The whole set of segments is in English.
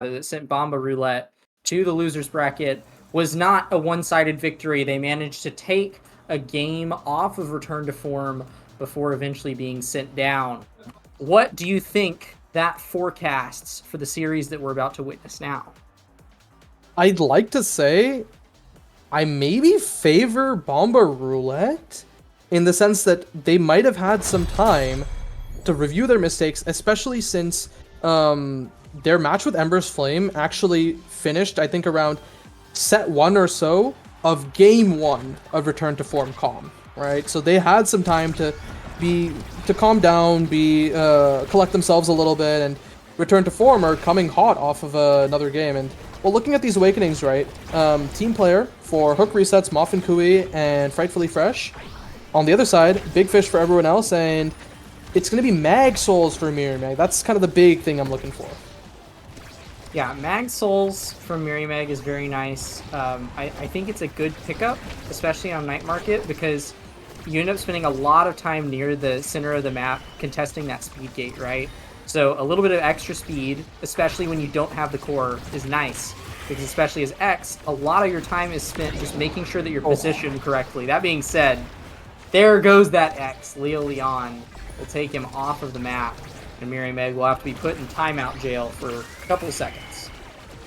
that sent Bomba Roulette to the losers bracket was not a one-sided victory. They managed to take a game off of Return to Form before eventually being sent down. What do you think that forecasts for the series that we're about to witness now? I'd like to say I maybe favor Bomba Roulette in the sense that they might have had some time to review their mistakes, especially since their match with Ember's Flame actually finished, I think, around set 1 or so of game 1 of Return to Form calm, right? So they had some time to calm down, collect themselves a little bit, and Return to Form are coming hot off of another game. And well, looking at these awakenings, right? Team player for Hook Resets, Moffin Kui, and Frightfully Fresh. On the other side, Big Fish for everyone else, and it's going to be Mag Souls for Mirimeg. That's kind of the big thing I'm looking for. Yeah, Mag Souls from Mirimeg is very nice. I think it's a good pickup, especially on Night Market, because you end up spending a lot of time near the center of the map contesting that speed gate, right? So a little bit of extra speed, especially when you don't have the core, is nice. Because especially as X, a lot of your time is spent just making sure that you're positioned correctly. That being said, there goes that X. Leo Leon will take him off of the map, and Mirimeg will have to be put in timeout jail for a couple of seconds.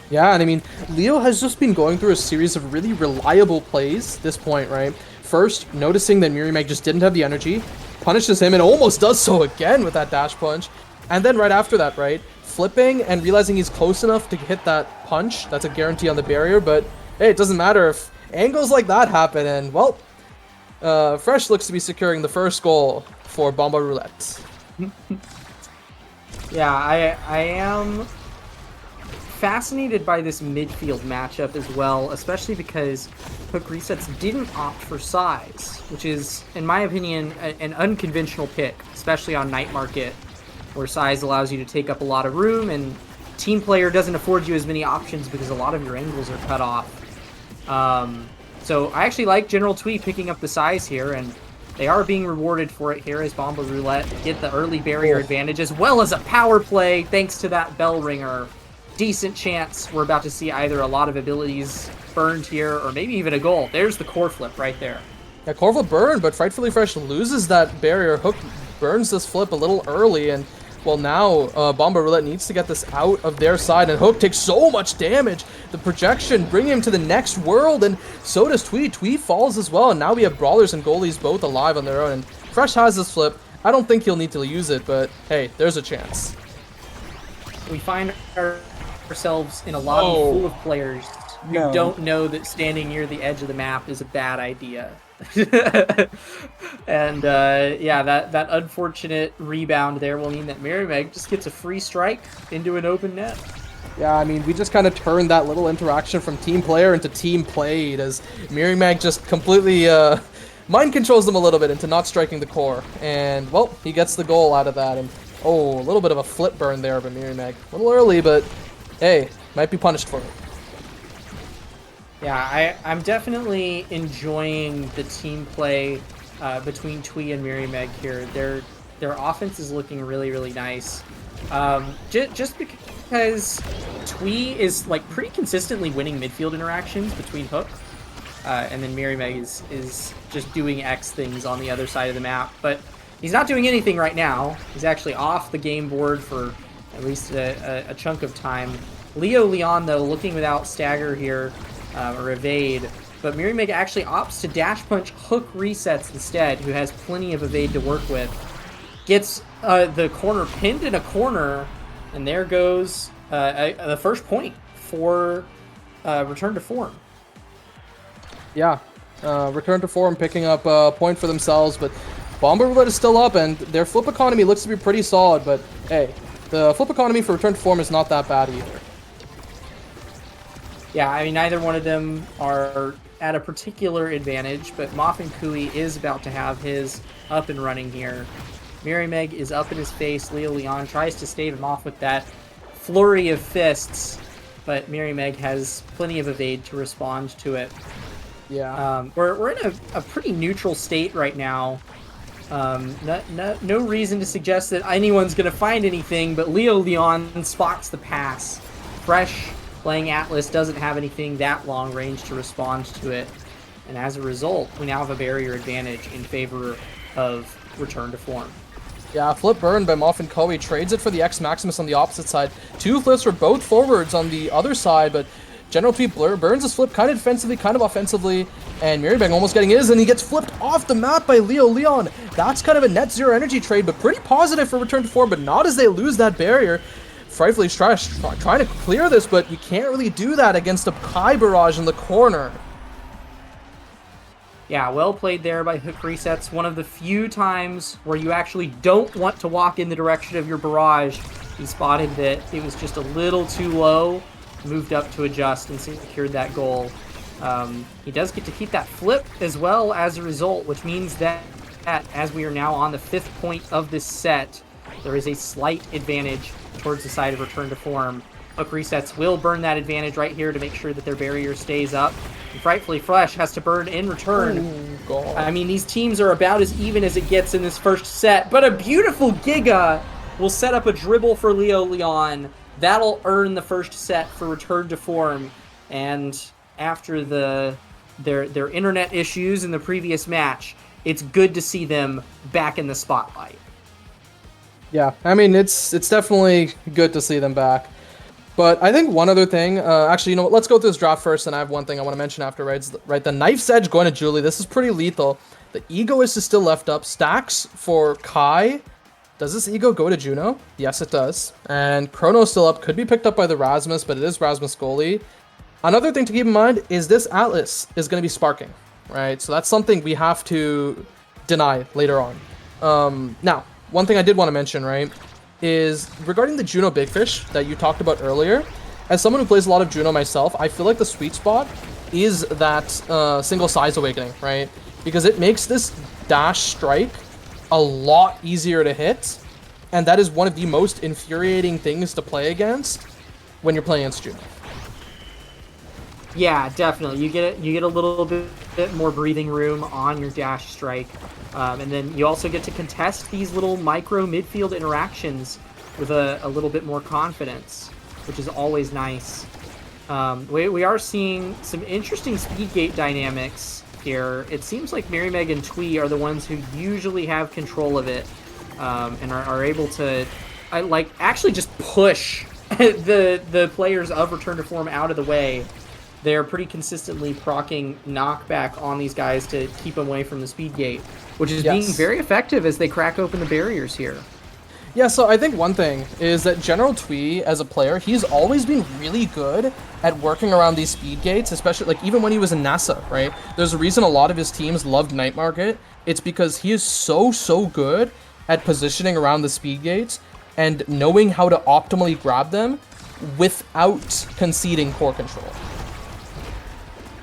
Yeah, and I mean, Leo has just been going through a series of really reliable plays this point, right? First, noticing that Mirimeg just didn't have the energy, punishes him, and almost does so again with that dash punch. And then right after that, right, flipping and realizing he's close enough to hit that punch. That's a guarantee on the barrier, but hey, it doesn't matter if angles like that happen, and well, Fresh looks to be securing the first goal for Bomba Roulette. Yeah, I am fascinated by this midfield matchup as well, especially because Hook Resets didn't opt for size, which is, in my opinion, an unconventional pick, especially on Night Market, where size allows you to take up a lot of room, and team player doesn't afford you as many options because a lot of your angles are cut off. So I actually like General Twee picking up the size here, and they are being rewarded for it here as Bomba Roulette get the early barrier advantage, as well as a power play thanks to that bell ringer. Decent chance we're about to see either a lot of abilities burned here, or maybe even a goal. There's the core flip right there. Yeah, core flip burned, but Frightfully Fresh loses that barrier. Hook burns this flip a little early, and well, now Bomba Roulette needs to get this out of their side, and Hook takes so much damage. The projection bringing him to the next world, and so does Twee. Twee falls as well, and now we have Brawlers and Goalies both alive on their own, and Fresh has this flip. I don't think he'll need to use it, but hey, there's a chance. We find ourselves in a lobby full of players who don't know that standing near the edge of the map is a bad idea. And yeah, that unfortunate rebound there will mean that Mirimeg just gets a free strike into an open net. Yeah, I mean, we just kind of turned that little interaction from team player into team played, as Mirimeg just completely mind controls them a little bit into not striking the core. And, well, he gets the goal out of that. And, oh, a little bit of a flip burn there by Mirimeg. A little early, but, hey, might be punished for it. Yeah, I'm definitely enjoying the team play between Twee and Mirimeg here. Their offense is looking really, really nice. Just because Twee is like pretty consistently winning midfield interactions between Hook, and then Mirimeg is just doing X things on the other side of the map. But he's not doing anything right now. He's actually off the game board for at least a chunk of time. Leo Leon, though, looking without stagger here. Or evade, but Mirimeg actually opts to dash punch Hook Resets instead, who has plenty of evade to work with. Gets the corner pinned in a corner, and there goes the first point for Return to Form. Yeah, Return to Form picking up a point for themselves, but Bomba Roulette is still up, and their flip economy looks to be pretty solid, but hey, the flip economy for Return to Form is not that bad either. Yeah, I mean, neither one of them are at a particular advantage, but Moffin Kui is about to have his up and running here. Mirimeg is up in his face. Leo Leon tries to stave him off with that flurry of fists, but Mirimeg has plenty of evade to respond to it. Yeah. We're in a pretty neutral state right now. No reason to suggest that anyone's going to find anything, but Leo Leon spots the pass Fresh, playing Atlas, doesn't have anything that long range to respond to it. And as a result, we now have a barrier advantage in favor of Return to Form. Yeah, flip burn by Moff and Koei trades it for the X Maximus on the opposite side. Two flips for both forwards on the other side, but General Tweet burns his flip kind of defensively, kind of offensively, and Miribeg almost getting his, and he gets flipped off the map by Leo Leon. That's kind of a net zero energy trade, but pretty positive for Return to Form, but not as they lose that barrier. Frightfully trying to clear this, but you can't really do that against a Kai barrage in the corner. Yeah, well played there by Hook Resets. One of the few times where you actually don't want to walk in the direction of your barrage. He spotted that it was just a little too low, moved up to adjust and secured that goal. He does get to keep that flip as well as a result, which means that as we are now on the 5th point of this set, there is a slight advantage towards the side of Return to Form. Hook Resets will burn that advantage right here to make sure that their barrier stays up. And Frightfully Fresh has to burn in return. Ooh, God. I mean, these teams are about as even as it gets in this first set, but a beautiful Giga will set up a dribble for Leo Leon. That'll earn the first set for Return to Form. And after their internet issues in the previous match, it's good to see them back in the spotlight. Yeah, I mean, it's definitely good to see them back. But I think one other thing, actually, you know what, let's go through this draft first, and I have one thing I want to mention after, right? The Knife's Edge going to Julie, this is pretty lethal. The Egoist is still left up. Stacks for Kai. Does this Ego go to Juno? Yes, it does. And Chrono's still up, could be picked up by the Rasmus, but it is Rasmus goalie. Another thing to keep in mind is this Atlas is going to be sparking, right? So that's something we have to deny later on. Now, one thing I did want to mention, right, is regarding the Juno Big Fish that you talked about earlier. As someone who plays a lot of Juno myself, I feel like the sweet spot is that single size awakening, right? Because it makes this dash strike a lot easier to hit, and that is one of the most infuriating things to play against when you're playing against Juno. Yeah, definitely. You get a little bit more breathing room on your dash strike. And then you also get to contest these little micro midfield interactions with a little bit more confidence, which is always nice. We are seeing some interesting speed gate dynamics here. It seems like Miribeg and Twee are the ones who usually have control of it, and are able to actually just push the players of Return to Form out of the way. They're pretty consistently proccing knockback on these guys to keep them away from the speed gate, which is being very effective as they crack open the barriers here. Yeah, so I think one thing is that General Twee, as a player, he's always been really good at working around these speed gates, especially, like, even when he was in NASA, right? There's a reason a lot of his teams loved Night Market. It's because he is so good at positioning around the speed gates and knowing how to optimally grab them without conceding core control.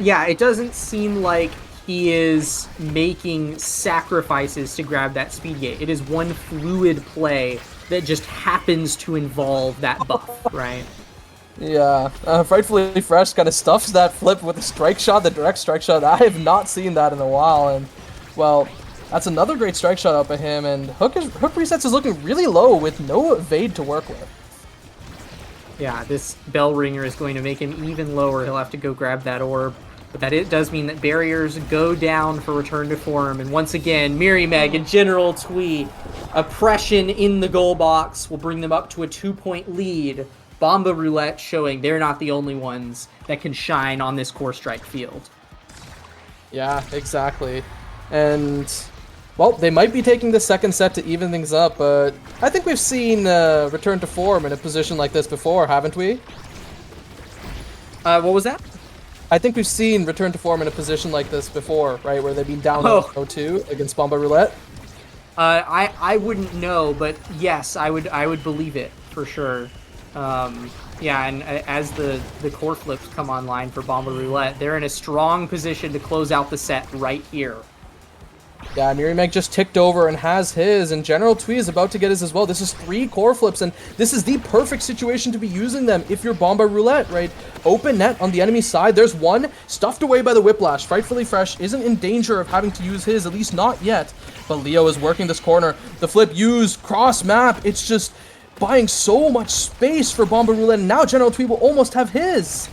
Yeah, it doesn't seem like he is making sacrifices to grab that speed gate. It is one fluid play that just happens to involve that buff, right? Yeah, Frightfully Fresh kind of stuffs that flip with a strike shot, the direct strike shot. I have not seen that in a while, and, well, that's another great strike shot up at him, and Hook Resets is looking really low with no evade to work with. Yeah, this Bell Ringer is going to make him even lower. He'll have to go grab that orb. But that it does mean that barriers go down for Return to Form. And once again, Miribeg and General Twee, oppression in the goal box will bring them up to a 2-point lead. Bomba Roulette showing they're not the only ones that can shine on this core strike field. Yeah, exactly. And, well, they might be taking the second set to even things up, but I think we've seen Return to Form in a position like this before, haven't we? What was that? I think we've seen Return to Form in a position like this before, right? Where they've been down 0-2 against Bomba Roulette. I wouldn't know, but yes, I would believe it for sure. Yeah, and as the core flips come online for Bomba Roulette, they're in a strong position to close out the set right here. Yeah, Miribeg just ticked over and has his, and General Twee is about to get his as well. This is 3 core flips, and this is the perfect situation to be using them if you're Bomba Roulette, right? Open net on the enemy side. There's one stuffed away by the Whiplash. Frightfully Fresh isn't in danger of having to use his, at least not yet. But Leo is working this corner. The flip used, cross map. It's just buying so much space for Bomba Roulette, and now General Twee will almost have his.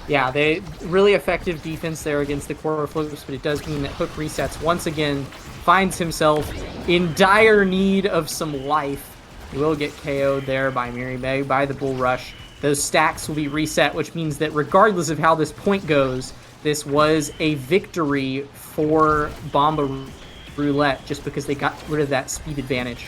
Yeah, they really effective defense there against the core flips, but it does mean that Hook Resets once again finds himself in dire need of some life. He will get KO'd there by Miri Meg, by the Bull Rush. Those stacks will be reset, which means that regardless of how this point goes, this was a victory for Bomba Roulette just because they got rid of that speed advantage.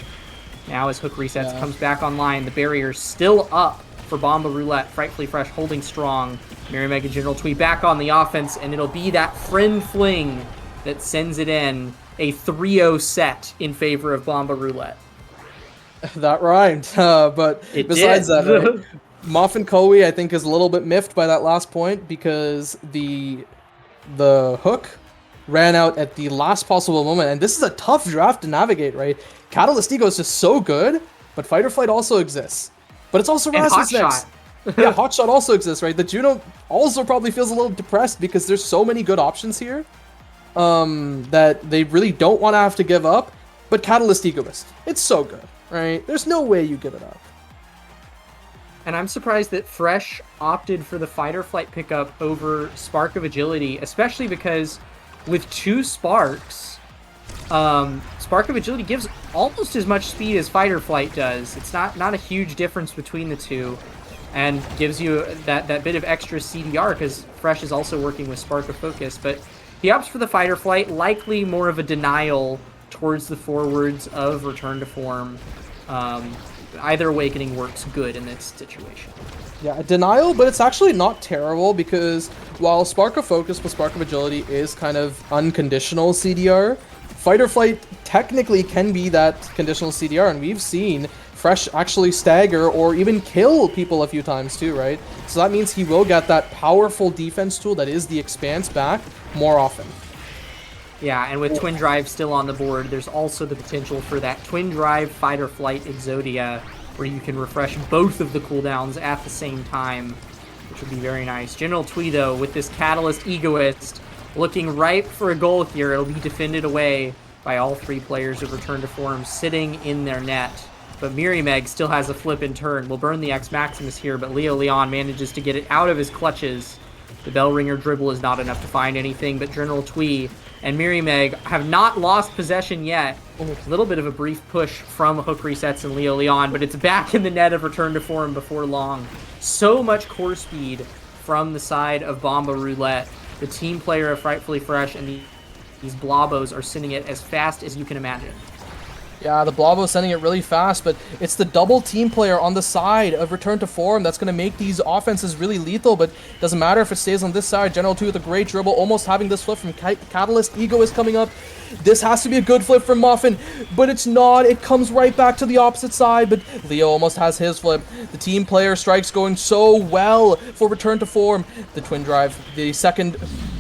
Now as Hook Resets comes back online, the barrier's still up for Bomba Roulette. Frightfully Fresh holding strong. Miri Meg and General Twee back on the offense, and it'll be that friend fling that sends it in. A 3-0 set in favor of Bomba Roulette. That rhymed. But it besides did. that, right, Muffin Koei, I think, is a little bit miffed by that last point because the hook ran out at the last possible moment, and this is a tough draft to navigate, right? Catalyst Ego is just so good, but Fight or Flight also exists. But it's also Rasmus next. Yeah, Hotshot also exists, right? The Juno also probably feels a little depressed because there's so many good options here that they really don't want to have to give up. But Catalyst Egoist, it's so good, right? There's no way you give it up. And I'm surprised that Fresh opted for the Fight or Flight pickup over Spark of Agility, especially because with 2 Sparks, Spark of Agility gives almost as much speed as Fight or Flight does. It's not a huge difference between the two, and gives you that bit of extra CDR because Fresh is also working with Spark of Focus. But he opts for the Fight or Flight, likely more of a denial towards the forwards of Return to Form. Either Awakening works good in this situation. Yeah, denial, but it's actually not terrible because while Spark of Focus with Spark of Agility is kind of unconditional CDR, Fight or Flight technically can be that conditional CDR, and we've seen Fresh actually stagger or even kill people a few times too, right? So that means he will get that powerful defense tool that is the Expanse back more often. Yeah, and with Twin Drive still on the board, there's also the potential for that Twin Drive Fight or Flight Exodia, where you can refresh both of the cooldowns at the same time, which would be very nice. General Twee, though, with this Catalyst Egoist, looking ripe for a goal here. It'll be defended away by all 3 players of Return to Form sitting in their net. But Miri Meg still has a flip and turn. Will burn the X Maximus here, but Leo Leon manages to get it out of his clutches. The Bell Ringer dribble is not enough to find anything, but General Twee and Miri Meg have not lost possession yet. A little bit of a brief push from Hook Resets and Leo Leon, but it's back in the net of Return to Form before long. So much core speed from the side of Bomba Roulette. The team player of Frightfully Fresh and these Blobos are sending it as fast as you can imagine. Yeah, the Blobo's sending it really fast, but it's the double team player on the side of Return to Form that's going to make these offenses really lethal, but it doesn't matter if it stays on this side. General Twee with a great dribble, almost having this flip from Catalyst. Ego is coming up. This has to be a good flip from Muffin, but it's not. It comes right back to the opposite side, but Leo almost has his flip. The team player strikes going so well for Return to Form. The Twin Drive, the second...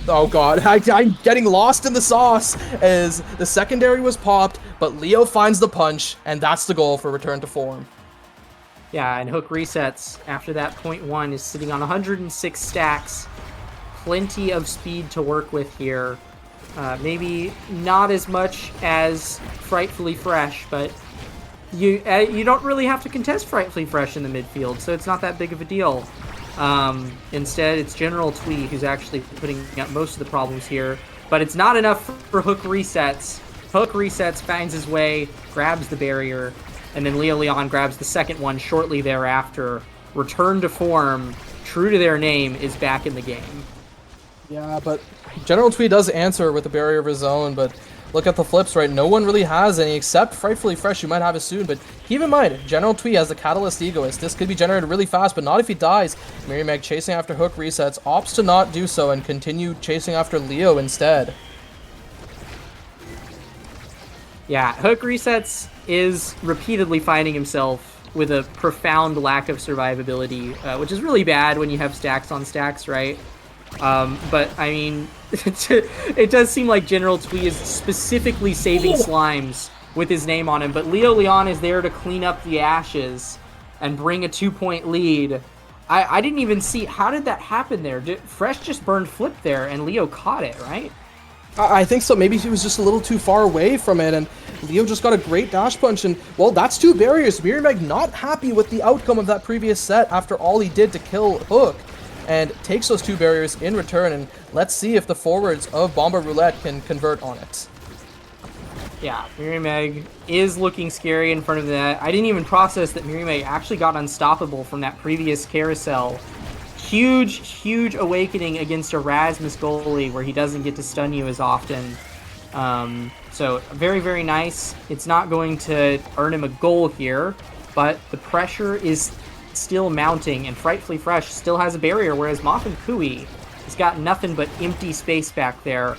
Oh god, I'm getting lost in the sauce as the secondary was popped, but Leo finds the punch, and that's the goal for Return to Form. Yeah, and Hook Resets after that .1 is sitting on 106 stacks. Plenty of speed to work with here. Maybe not as much as Frightfully Fresh, but you don't really have to contest Frightfully Fresh in the midfield, so it's not that big of a deal. Instead, it's General Twee who's actually putting up most of the problems here, but it's not enough for Hook Resets. Hook Resets finds his way, grabs the barrier, and then Leo Leon grabs the second one shortly thereafter. Return to Form, true to their name, is back in the game. Yeah, but General Twee does answer with a barrier of his own, but look at the flips, right? No one really has any except Frightfully Fresh, who might have it soon, but keep in mind, General Twee has the Catalyst Egoist. This could be generated really fast, but not if he dies. Miri Meg chasing after Hook Resets, opts to not do so and continue chasing after Leo instead. Yeah, Hook Resets is repeatedly finding himself with a profound lack of survivability, which is really bad when you have stacks on stacks, right? But, I mean, it does seem like General Twee is specifically saving Slimes with his name on him, but Leo Leon is there to clean up the ashes and bring a 2-point lead. I didn't even see, how did that happen there? Fresh just burned flip there, and Leo caught it, right? I think so. Maybe he was just a little too far away from it, and Leo just got a great dash punch, and, well, that's 2 barriers. Mirror not happy with the outcome of that previous set after all he did to kill Hook, and takes those 2 barriers in return, and let's see if the forwards of Bomba Roulette can convert on it. Yeah, Mirimeg is looking scary in front of that. I didn't even process that Mirimeg actually got unstoppable from that previous carousel. Huge awakening against a Rasmus goalie where he doesn't get to stun you as often. So very nice. It's not going to earn him a goal here, but the pressure is still mounting, and Frightfully Fresh still has a barrier, whereas Moffin Kui has got nothing but empty space back there.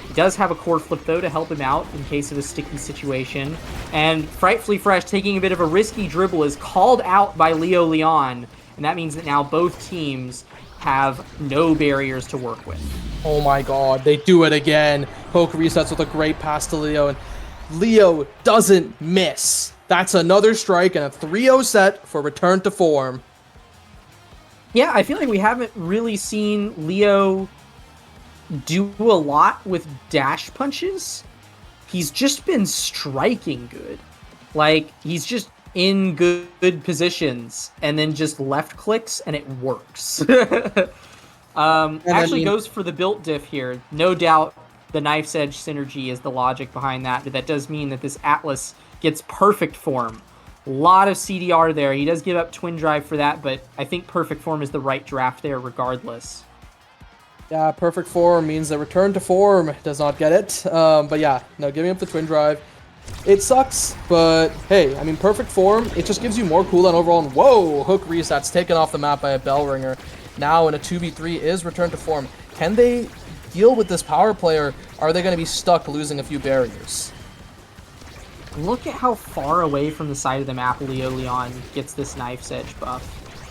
He does have a core flip, though, to help him out in case of a sticky situation. And Frightfully Fresh, taking a bit of a risky dribble, is called out by Leo Leon. And that means that now both teams have no barriers to work with. Oh my god, they do it again. Hook resets with a great pass to Leo, and Leo doesn't miss. That's another strike and a 3-0 set for return to form. Yeah, I feel like we haven't really seen Leo do a lot with dash punches. He's just been striking good. Like, he's just in good positions and then just left clicks and it works. Actually goes for the built diff here. No doubt the knife's edge synergy is the logic behind that, but that does mean that this Atlas gets perfect form. A lot of CDR there. He does give up twin drive for that, but I think perfect form is the right draft there regardless. Yeah, perfect form means that return to form does not get it. But yeah, no, giving up the twin drive. It sucks, but hey, I mean, perfect form, it just gives you more cooldown overall. And whoa, Hook resets, taken off the map by a bell ringer. Now in a 2v3 is return to form. Can they deal with this power play, or are they going to be stuck losing a few barriers? Look at how far away from the side of the map Leo Leon gets this knife's edge buff.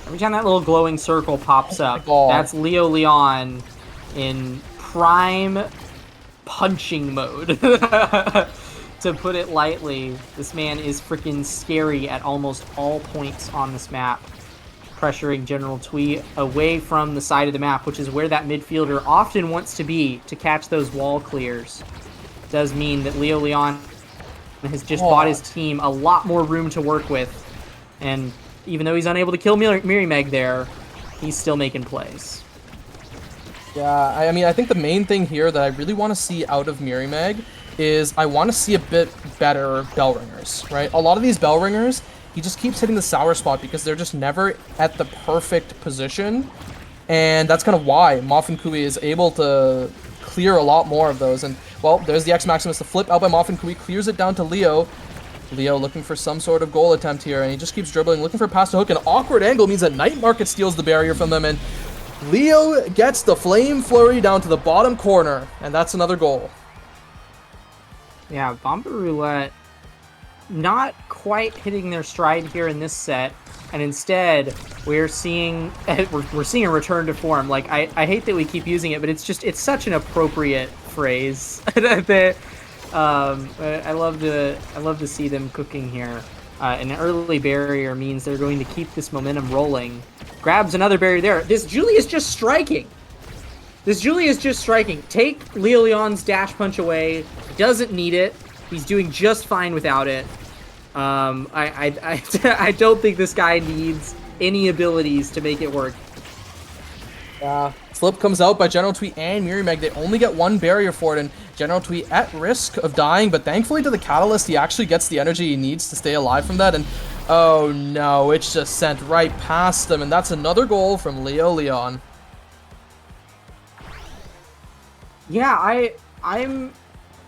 Every time that little glowing circle pops up, that's Leo Leon in prime punching mode. To put it lightly, this man is freaking scary at almost all points on this map. Pressuring General Twee away from the side of the map, which is where that midfielder often wants to be to catch those wall clears. Does mean that Leo Leon has just bought his team a lot more room to work with. And even though he's unable to kill Mirimeg there, he's still making plays. Yeah, I mean, I think the main thing here that I really want to see out of Mirimeg is I want to see a bit better bell ringers, right? A lot of these bell ringers, he just keeps hitting the sour spot because they're just never at the perfect position. And that's kind of why Moffin Kui is able to clear a lot more of those. And, well, there's the X Maximus, the flip out by Moffin Kui, clears it down to Leo. Leo looking for some sort of goal attempt here, and he just keeps dribbling, looking for a pass to Hook. An awkward angle means that Night Market steals the barrier from them, and Leo gets the Flame Flurry down to the bottom corner, and that's another goal. Yeah, Bomba Roulette not quite hitting their stride here in this set, and instead we're seeing a return to form. Like, I hate that we keep using it, but it's such an appropriate phrase. I love to see them cooking here. An early barrier means they're going to keep this momentum rolling. Grabs another barrier there. This Julie is just striking. Take Leo Leon's dash punch away. Doesn't need it. He's doing just fine without it. I don't think this guy needs any abilities to make it work. Slip comes out by General Twee and Mirimeg. They only get one barrier for it, and General Twee at risk of dying, but thankfully to the Catalyst, he actually gets the energy he needs to stay alive from that, and oh no, it's just sent right past them, and that's another goal from Leo Leon. Yeah, I'm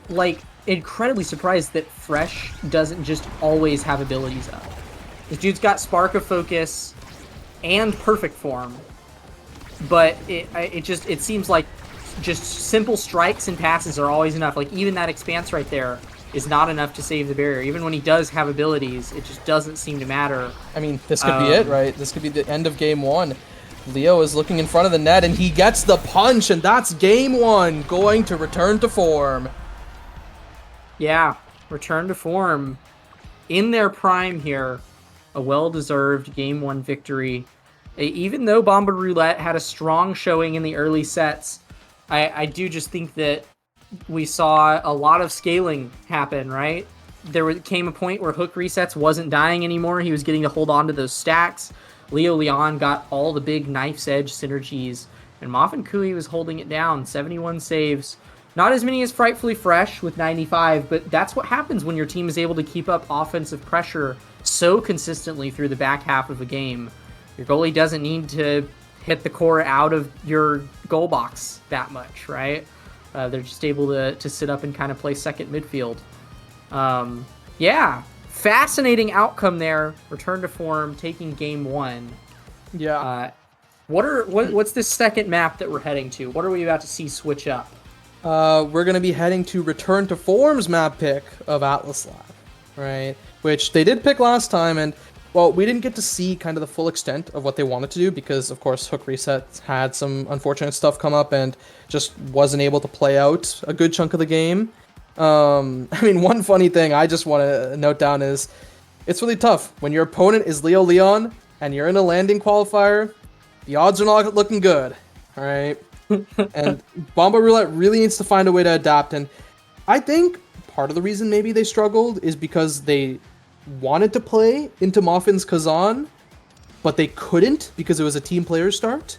like incredibly surprised that Fresh doesn't just always have abilities up. This dude's got Spark of Focus and Perfect Form, but it seems like just simple strikes and passes are always enough. Like, even that Expanse right there is not enough to save the barrier. Even when he does have abilities, it just doesn't seem to matter. I mean, this could be it, right? This could be the end of game one. Leo is looking in front of the net, and he gets the punch, and that's game one, going to return to form. Yeah, return to form. In their prime here, a well-deserved game one victory. Even though Bomba Roulette had a strong showing in the early sets, I do just think that we saw a lot of scaling happen, right? Came a point where Hook Resets wasn't dying anymore. He was getting to hold on to those stacks. Leo Leon got all the big Knife's Edge synergies, and Moffin Kui was holding it down. 71 saves. Not as many as Frightfully Fresh with 95, but that's what happens when your team is able to keep up offensive pressure so consistently through the back half of a game. Your goalie doesn't need to hit the core out of your goal box that much, right? They're just able to sit up and kind of play second midfield. Yeah, fascinating outcome there. Return to form, taking game one. Yeah. What's this second map that we're heading to? What are we about to see switch up? We're going to be heading to Return to Form's map pick of Atlas Lab, right? Which they did pick last time, and, well, we didn't get to see kind of the full extent of what they wanted to do because, of course, Hook Reset had some unfortunate stuff come up and just wasn't able to play out a good chunk of the game. I mean, one funny thing I just want to note down is it's really tough. When your opponent is Leo Leon and you're in a landing qualifier, the odds are not looking good, all right? And Bomba Roulette really needs to find a way to adapt, and I think part of the reason maybe they struggled is because they wanted to play into Moffin's Kazan, but they couldn't because it was a team player start.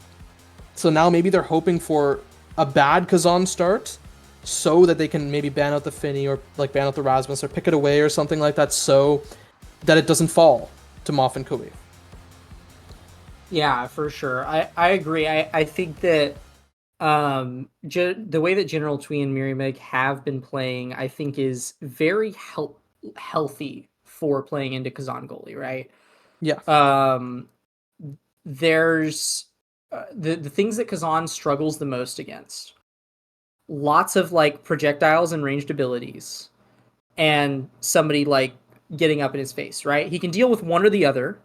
So now maybe they're hoping for a bad Kazan start so that they can maybe ban out the Finny or like ban out the Rasmus or pick it away or something like that so that it doesn't fall to Moffin Kui. Yeah, for sure. I agree. I think that the way that General Twee and Mirimeg have been playing, I think, is very healthy for playing into Kazan goalie, right? Yeah. There's the things that Kazan struggles the most against. Lots of like projectiles and ranged abilities, and somebody like getting up in his face, right? He can deal with one or the other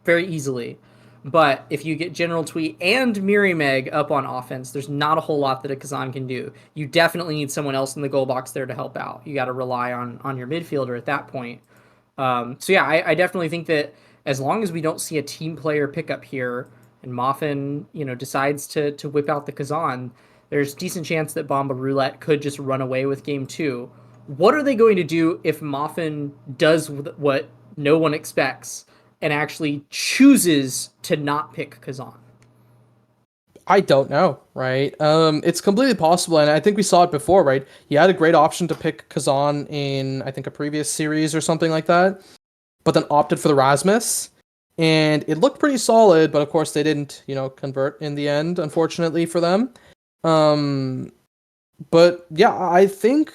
very easily. But if you get General Twee and Mirimeg up on offense, there's not a whole lot that a Kazan can do. You definitely need someone else in the goal box there to help out. You got to rely on your midfielder at that point. So yeah, I definitely think that as long as we don't see a team player pickup here and Moffin, decides to whip out the Kazan, there's a decent chance that Bomba Roulette could just run away with game two. What are they going to do if Moffin does what no one expects and actually chooses to not pick Kazan? I don't know, right? It's completely possible, and I think we saw it before, right? He had a great option to pick Kazan in, I think, a previous series or something like that, but then opted for the Rasmus, and it looked pretty solid, but of course they didn't, convert in the end, unfortunately for them. But yeah, I think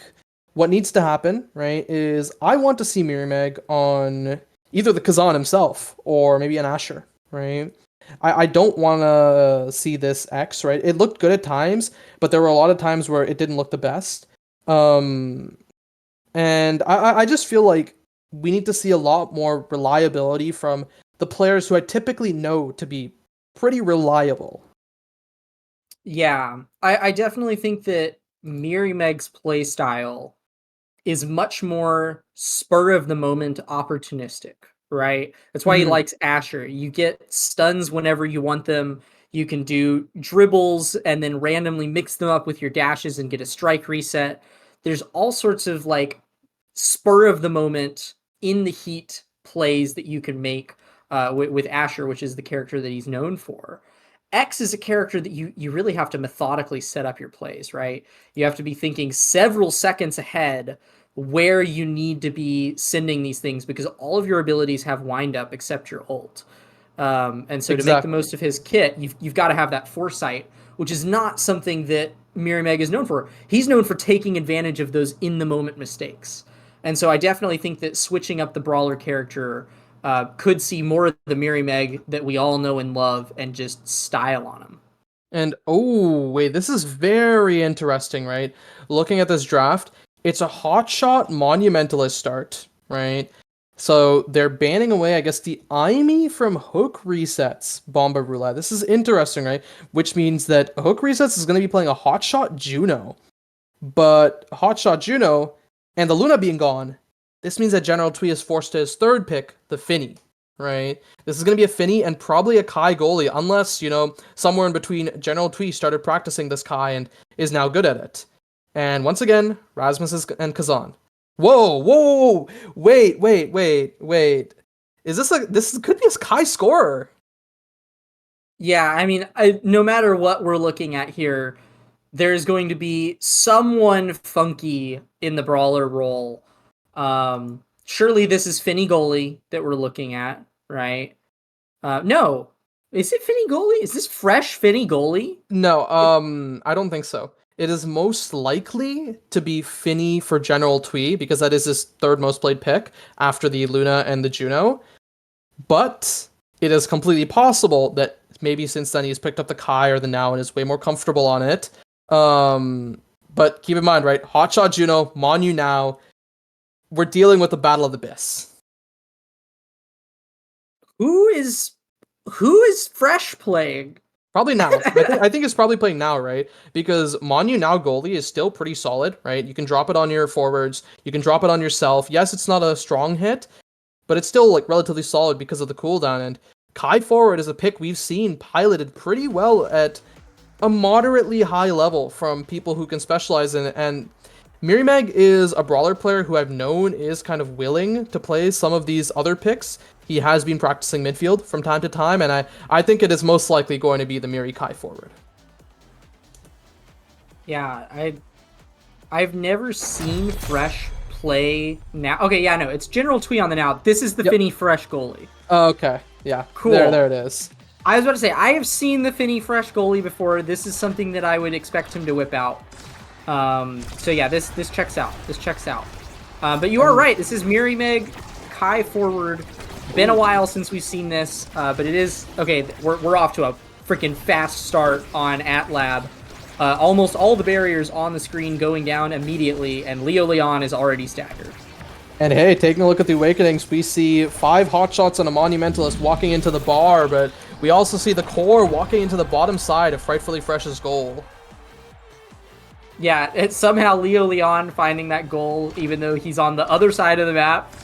what needs to happen, right, is I want to see Mirimeg on either the Kazan himself or maybe an Asher, right? I don't want to see this X, right? It looked good at times, but there were a lot of times where it didn't look the best. And I just feel like we need to see a lot more reliability from the players who I typically know to be pretty reliable. Yeah, I definitely think that Mirimeg's playstyle is much more spur of the moment opportunistic, right? That's why he likes Asher. You get stuns whenever you want them. You can do dribbles and then randomly mix them up with your dashes and get a strike reset. There's all sorts of like spur of the moment in the heat plays that you can make with Asher, which is the character that he's known for. X is a character that you really have to methodically set up your plays, right? You have to be thinking several seconds ahead where you need to be sending these things because all of your abilities have wind up except your ult. And so to make the most of his kit, you've got to have that foresight, which is not something that Mirimeg is known for. He's known for taking advantage of those in-the-moment mistakes. And so I definitely think that switching up the brawler character could see more of the Mirimeg that we all know and love and just style on him. And oh, wait, this is very interesting, right? Looking at this draft, it's a hotshot monumentalist start, right? So they're banning away, I guess, the Aimi from Hook Resets Bomba Roulette. This is interesting, right? Which means that Hook Resets is going to be playing a hotshot Juno. But hotshot Juno and the Luna being gone, this means that General Twee is forced to his third pick, the Finny, right? This is going to be a Finny and probably a Kai goalie, unless, somewhere in between General Twee started practicing this Kai and is now good at it. And once again, Rasmus and Kazan. Whoa, whoa, wait. Is this could be a high scorer? Yeah, I mean, no matter what we're looking at here, there's going to be someone funky in the brawler role. Surely this is Finny goalie that we're looking at, right? No, is it Finny goalie? Is this fresh Finny goalie? No, I don't think so. It is most likely to be Finny for General Twee because that is his third most played pick after the Luna and the Juno. But it is completely possible that maybe since then he's picked up the Kai or the Now and is way more comfortable on it. But keep in mind, right? Hotshot Juno, Monu Now. We're dealing with the Battle of the Abyss. Who is fresh playing? Probably Now. I think it's probably playing Now, right? Because Monu Now goalie is still pretty solid, right? You can drop it on your forwards. You can drop it on yourself. Yes, it's not a strong hit, but it's still like relatively solid because of the cooldown. And Kai forward is a pick we've seen piloted pretty well at a moderately high level from people who can specialize in it. And Mirimag is a brawler player who I've known is kind of willing to play some of these other picks. He has been practicing midfield from time to time, and I think it is most likely going to be the Miri Kai forward. Yeah, I've never seen Fresh play Now. Okay, yeah, no, it's General Twee on the Now. This is the Finny Fresh goalie. Okay, yeah, cool. There it is. I was about to say, I have seen the Finny Fresh goalie before. This is something that I would expect him to whip out. So yeah, this checks out. This checks out. But you are right. This is Mirimag Kai forward. Been a while since we've seen this, but it is okay. We're off to a freaking fast start on AtLab. Almost all the barriers on the screen going down immediately, and Leo Leon is already staggered. And hey, taking a look at the Awakenings, we see 5 hotshots and a Monumentalist walking into the bar, but we also see the core walking into the bottom side of Frightfully Fresh's goal. Yeah, it's somehow Leo Leon finding that goal, even though he's on the other side of the map.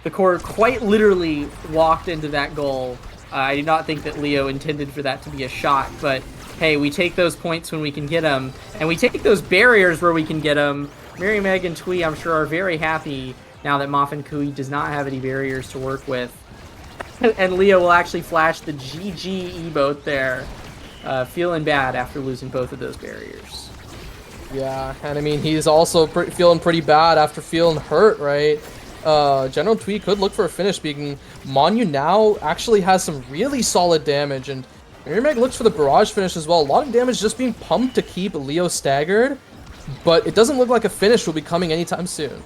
The core quite literally walked into that goal. I do not think that Leo intended for that to be a shot, but hey, we take those points when we can get them, and we take those barriers where we can get them. Mirimag and Twee, I'm sure, are very happy now that Moffin Kui does not have any barriers to work with. And Leo will actually flash the GG emote there, feeling bad after losing both of those barriers. Yeah, and I mean, he's also feeling pretty bad after feeling hurt, right? General Twee could look for a finish, being Monu Now actually has some really solid damage, and Mirimag looks for the barrage finish as well. A lot of damage just being pumped to keep Leo staggered, but it doesn't look like a finish will be coming anytime soon.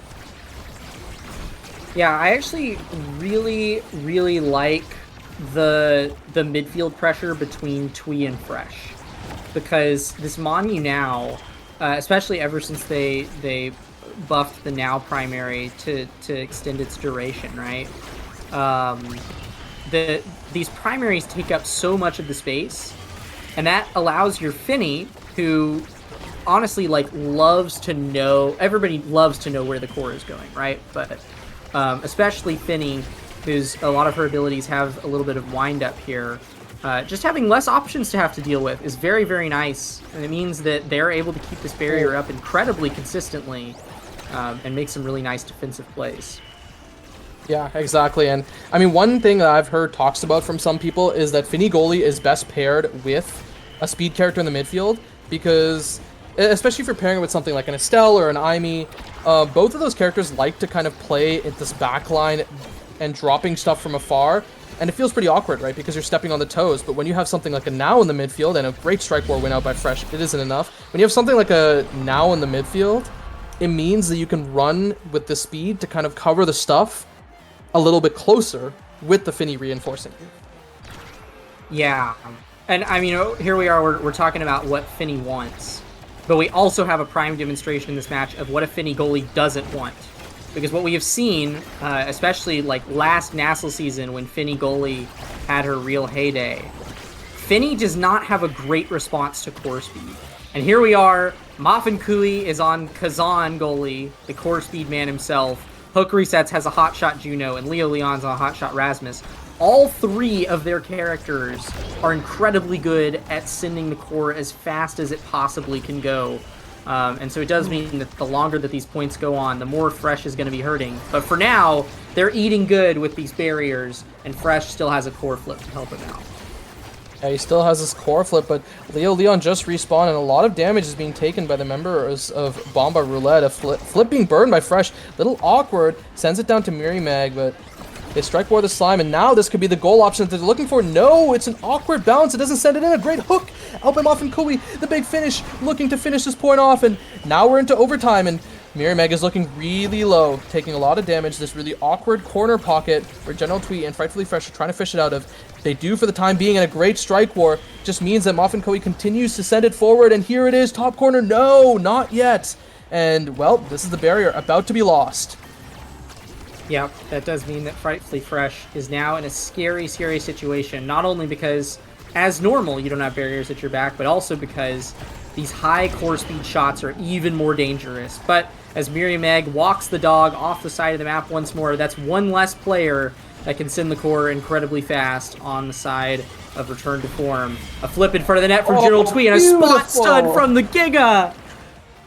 Yeah, I actually really, really like the midfield pressure between Twee and Fresh, because this Monu Now, especially ever since they buffed the Now primary to extend its duration, right? These primaries take up so much of the space, and that allows your Finny, who honestly loves to know, everybody loves to know where the core is going, right? But especially Finny, whose a lot of her abilities have a little bit of wind up here. Just having less options to have to deal with is very, very nice, and it means that they're able to keep this barrier up incredibly consistently and make some really nice defensive plays. Yeah, exactly. And I mean, one thing that I've heard talks about from some people is that Finny goalie is best paired with a speed character in the midfield, because especially if you're pairing it with something like an Estelle or an Aimee, both of those characters like to kind of play at this backline and dropping stuff from afar. And it feels pretty awkward, right? Because you're stepping on the toes. But when you have something like a Now in the midfield, and a great strike war win out by Fresh, it isn't enough. When you have something like a Now in the midfield, it means that you can run with the speed to kind of cover the stuff a little bit closer with the Finny reinforcing you. Yeah. And I mean, here we are, we're talking about what Finny wants. But we also have a prime demonstration in this match of what a Finny goalie doesn't want. Because what we have seen, especially last NASL season when Finny goalie had her real heyday, Finny does not have a great response to core speed. And here we are, Moffin Kui is on Kazan goalie, the core speed man himself. Hook Resets has a hotshot Juno, and Leo Leon's on a hotshot Rasmus. All 3 of their characters are incredibly good at sending the core as fast as it possibly can go. And so it does mean that the longer that these points go on, the more Fresh is going to be hurting. But for now, they're eating good with these barriers, and Fresh still has a core flip to help him out. Yeah, he still has his core flip, but Leo Leon just respawned, and a lot of damage is being taken by the members of Bomba Roulette. A flip being burned by Fresh. Little awkward. Sends it down to Mirimag, but they strike for the slime, and now this could be the goal option that they're looking for. No, it's an awkward bounce. It doesn't send it in. A great hook. Alpimoff and Kui, the big finish, looking to finish this point off, and now we're into overtime, and Mirimag is looking really low, taking a lot of damage. This really awkward corner pocket where General Twee and Frightfully Fresh are trying to fish it out of. They do for the time being, in a great strike war. Just means that Moff and Koei continues to send it forward, and here it is, top corner. No, not yet. And, well, this is the barrier about to be lost. Yeah, that does mean that Frightfully Fresh is now in a scary, scary situation. Not only because, as normal, you don't have barriers at your back, but also because these high core speed shots are even more dangerous. But as Mirimag walks the dog off the side of the map once more, that's one less player that can send the core incredibly fast on the side of Return to Form. A flip in front of the net from General Twee, and a spot stun from the Giga!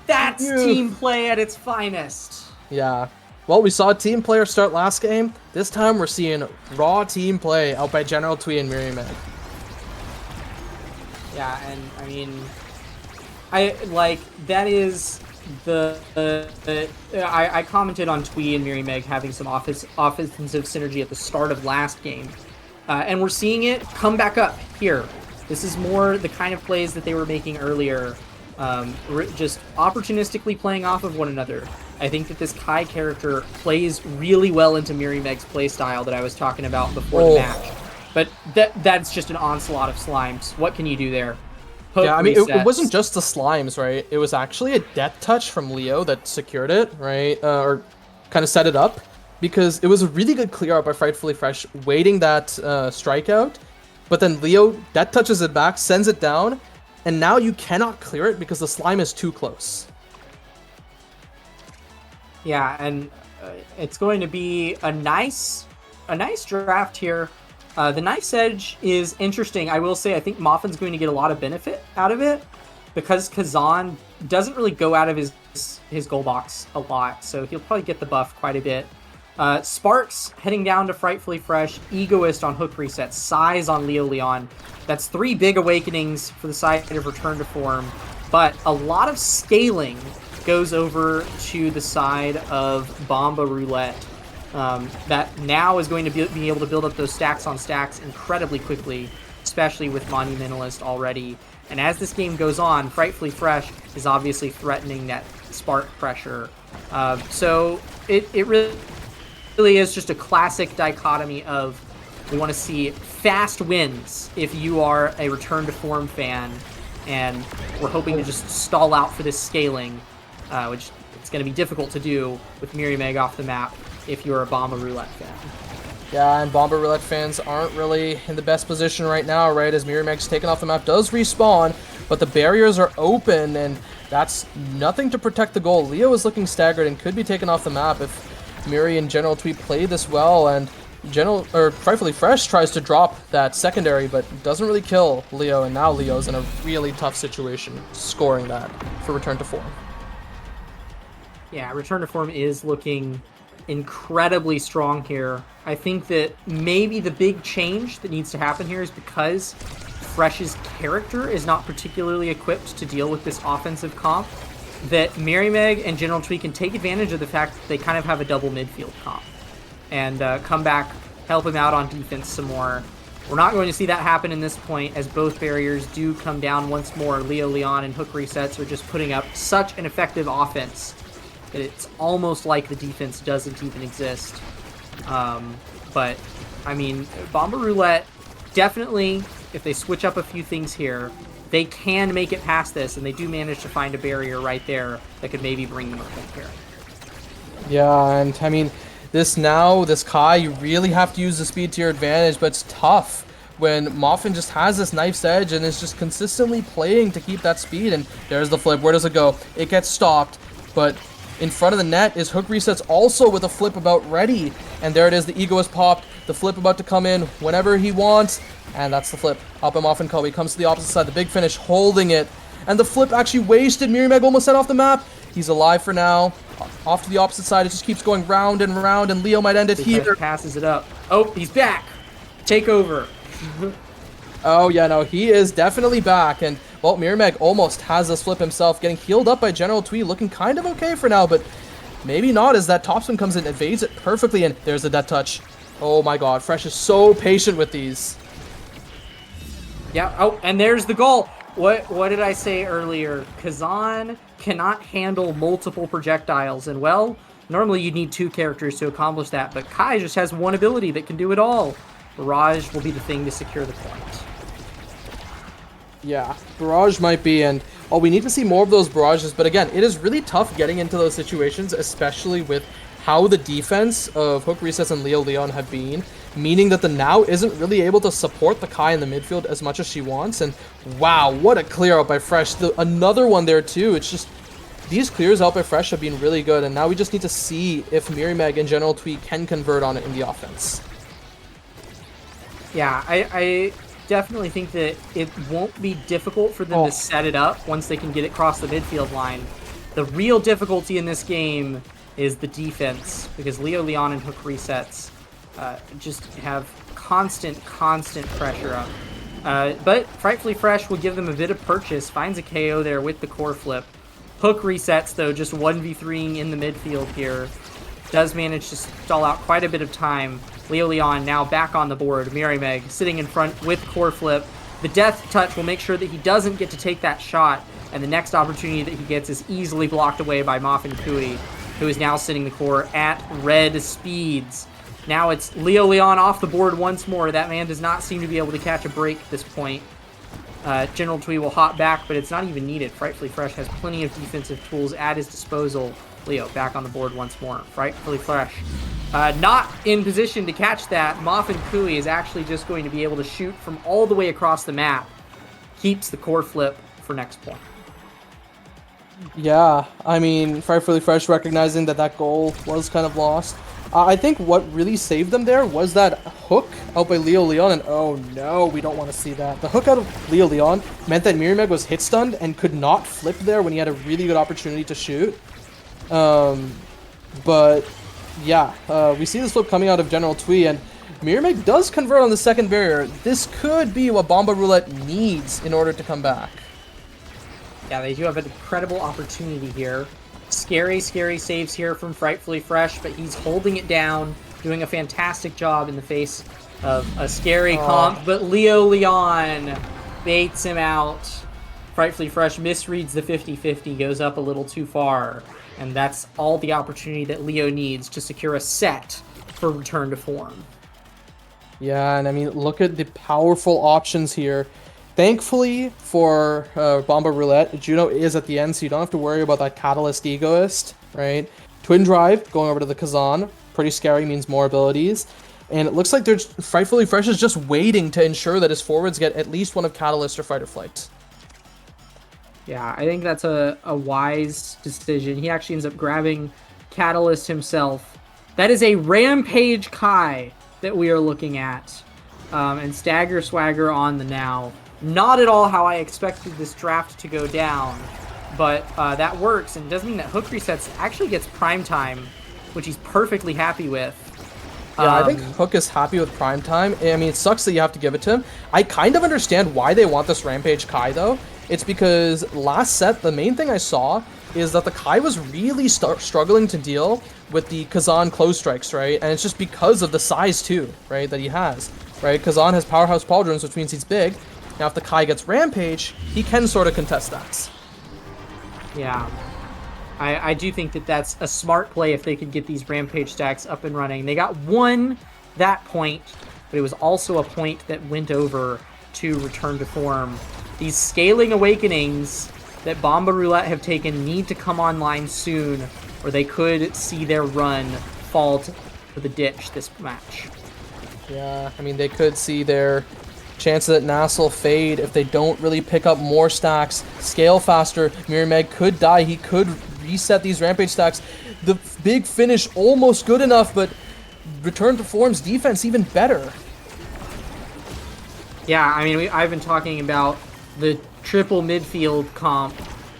That's team play at its finest. Yeah. Well, we saw team player start last game. This time we're seeing raw team play out by General Twee and Mirimag. Yeah, and I mean, that is I commented on Twee and Mirimag having some offensive synergy at the start of last game, and we're seeing it come back up here. This is more the kind of plays that they were making earlier, just opportunistically playing off of one another. I think that this Kai character plays really well into Mirimag's playstyle that I was talking about before the match. But that's just an onslaught of slimes. What can you do there? Hook yeah, I mean, it wasn't resets. just the slimes, right? It was actually a death touch from Leo that secured it, right? Or kind of set it up. Because it was a really good clear out by Frightfully Fresh, waiting that strikeout. But then Leo death touches it back, sends it down, and now you cannot clear it because the slime is too close. Yeah, and it's going to be a nice draft here. The Knife's Edge is interesting. I will say I think Moffin's going to get a lot of benefit out of it because Kazan doesn't really go out of his goal box a lot, so he'll probably get the buff quite a bit. Sparks heading down to Frightfully Fresh, Egoist on hook reset, Size on Leo Leon. That's 3 big awakenings for the side of Return to Form, but a lot of scaling goes over to the side of Bomba Roulette. That now is going to be able to build up those stacks on stacks incredibly quickly, especially with Monumentalist already. And as this game goes on, Frightfully Fresh is obviously threatening that spark pressure. So it really is just a classic dichotomy of we want to see fast wins if you are a Return to Form fan, and we're hoping to just stall out for this scaling, which it's going to be difficult to do with Mirimag off the map if you're a Bomba Roulette fan. Yeah, and Bomba Roulette fans aren't really in the best position right now, right? As Mirimag's taken off the map, does respawn, but the barriers are open, and that's nothing to protect the goal. Leo is looking staggered and could be taken off the map if Miri and General Twee play this well, and Frightfully Fresh tries to drop that secondary, but doesn't really kill Leo, and now Leo's in a really tough situation, scoring that for Return to Form. Yeah, Return to Form is looking incredibly strong here. I think that maybe the big change that needs to happen here is because Fresh's character is not particularly equipped to deal with this offensive comp, that Mirimag and General Twee can take advantage of the fact that they kind of have a double midfield comp and come back, help him out on defense some more. We're not going to see that happen in this point as both barriers do come down once more. Leo Leon and hook resets are just putting up such an effective offense that it's almost like the defense doesn't even exist. But, I mean, Bomba Roulette, definitely, if they switch up a few things here, they can make it past this, and they do manage to find a barrier right there that could maybe bring them up here. Yeah, and I mean, this Kai, you really have to use the speed to your advantage, but it's tough when Moffin just has this Knife's Edge and is just consistently playing to keep that speed. And there's the flip. Where does it go? It gets stopped, but in front of the net is hook resets also with a flip about ready. And there it is, the ego is popped, the flip about to come in whenever he wants, and that's the flip. Up and off and Kobe comes to the opposite side, the big finish holding it, and the flip actually wasted. Mirimeg almost set off the map. He's alive for now. Off to the opposite side, it just keeps going round and round, and Leo might end it here. Passes it up. Oh, he's back. Take over. Oh, yeah, no, he is definitely back, and, well, Mirimeg almost has this flip himself, getting healed up by General Twee, looking kind of okay for now, but maybe not, as that topspin comes in, evades it perfectly, and there's the death touch. Oh my god, Fresh is so patient with these. Yeah, oh, and there's the goal. What did I say earlier? Kazan cannot handle multiple projectiles, and well, normally you need 2 characters to accomplish that, but Kai just has one ability that can do it all. Barrage will be the thing to secure the point. Yeah, Barrage might be, and oh, we need to see more of those barrages, but again, it is really tough getting into those situations, especially with how the defense of Hook Resets and Leo Leon have been, meaning that the Now isn't really able to support the Kai in the midfield as much as she wants, and wow, what a clear out by Fresh. Another one there too. It's just, these clears out by Fresh have been really good, and now we just need to see if Mirimeg and General Twee can convert on it in the offense. Yeah, I definitely think that it won't be difficult for them to set it up once they can get it across the midfield line. The real difficulty in this game is the defense, because Leo Leon and Hook Resets just have constant pressure up. But Frightfully Fresh will give them a bit of purchase, finds a KO there with the core flip. Hook Resets, though, just 1v3ing in the midfield here, does manage to stall out quite a bit of time. Leo Leon now back on the board. Mirimeg sitting in front with core flip. The death touch will make sure that he doesn't get to take that shot, and the next opportunity that he gets is easily blocked away by Moffin Kui, who is now sitting the core at red speeds. Now it's Leo Leon off the board once more. That man does not seem to be able to catch a break at this point. General Twee will hop back, but it's not even needed. Frightfully Fresh has plenty of defensive tools at his disposal. Leo back on the board once more. Frightfully Fresh. Not in position to catch that. Moffin Kui is actually just going to be able to shoot from all the way across the map. Keeps the core flip for next point. Yeah, I mean, Frightfully Fresh recognizing that that goal was kind of lost. I think what really saved them there was that hook out by Leo Leon, and oh no, we don't want to see that. The hook out of Leo Leon meant that Mirimeg was hit stunned and could not flip there when he had a really good opportunity to shoot. But yeah, we see this flip coming out of General Twee, and Mirimeg does convert on the second barrier. This could be what Bomba Roulette needs in order to come back. Yeah, they do have an incredible opportunity here. Scary saves here from Frightfully Fresh, but he's holding it down, doing a fantastic job in the face of a scary comp, but Leo Leon baits him out. Frightfully Fresh misreads the 50-50, goes up a little too far, and that's all the opportunity that Leo needs to secure a set for return to form. Yeah, and I mean, look at the powerful options here. Thankfully for Bomba Roulette, Juno is at the end, so you don't have to worry about that Catalyst Egoist, right? Twin Drive, going over to the Kazan. Pretty scary, means more abilities. And it looks like there's Frightfully Fresh is just waiting to ensure that his forwards get at least one of Catalyst or Fight or Flight. Yeah, I think that's a wise decision. He actually ends up grabbing Catalyst himself. That is a Rampage Kai that we are looking at. And Stagger Swagger on the Now. Not at all how I expected this draft to go down, but that works, and does mean that Hook Resets actually gets prime time, which he's perfectly happy with. Yeah, I think Hook is happy with prime time. I mean, it sucks that you have to give it to him. I kind of understand why they want this Rampage Kai, though. It's because last set, the main thing I saw is that the Kai was really struggling to deal with the Kazan close strikes, right? And it's just because of the size, too, right, that he has, right? Kazan has Powerhouse Pauldrons, which means he's big. Now, if the Kai gets Rampage, he can sort of contest that. Yeah. I do think that that's a smart play if they could get these Rampage stacks up and running. They got one that point, but it was also a point that went over to return to form. These scaling awakenings that Bomba Roulette have taken need to come online soon, or they could see their run fall to the ditch this match. Yeah, I mean, they could see their chances at NASL fade if they don't really pick up more stacks, scale faster. Mirimeg could die. He could reset these Rampage stacks. The big finish almost good enough, but return to form's defense even better. Yeah, I mean, I've been talking about the triple midfield comp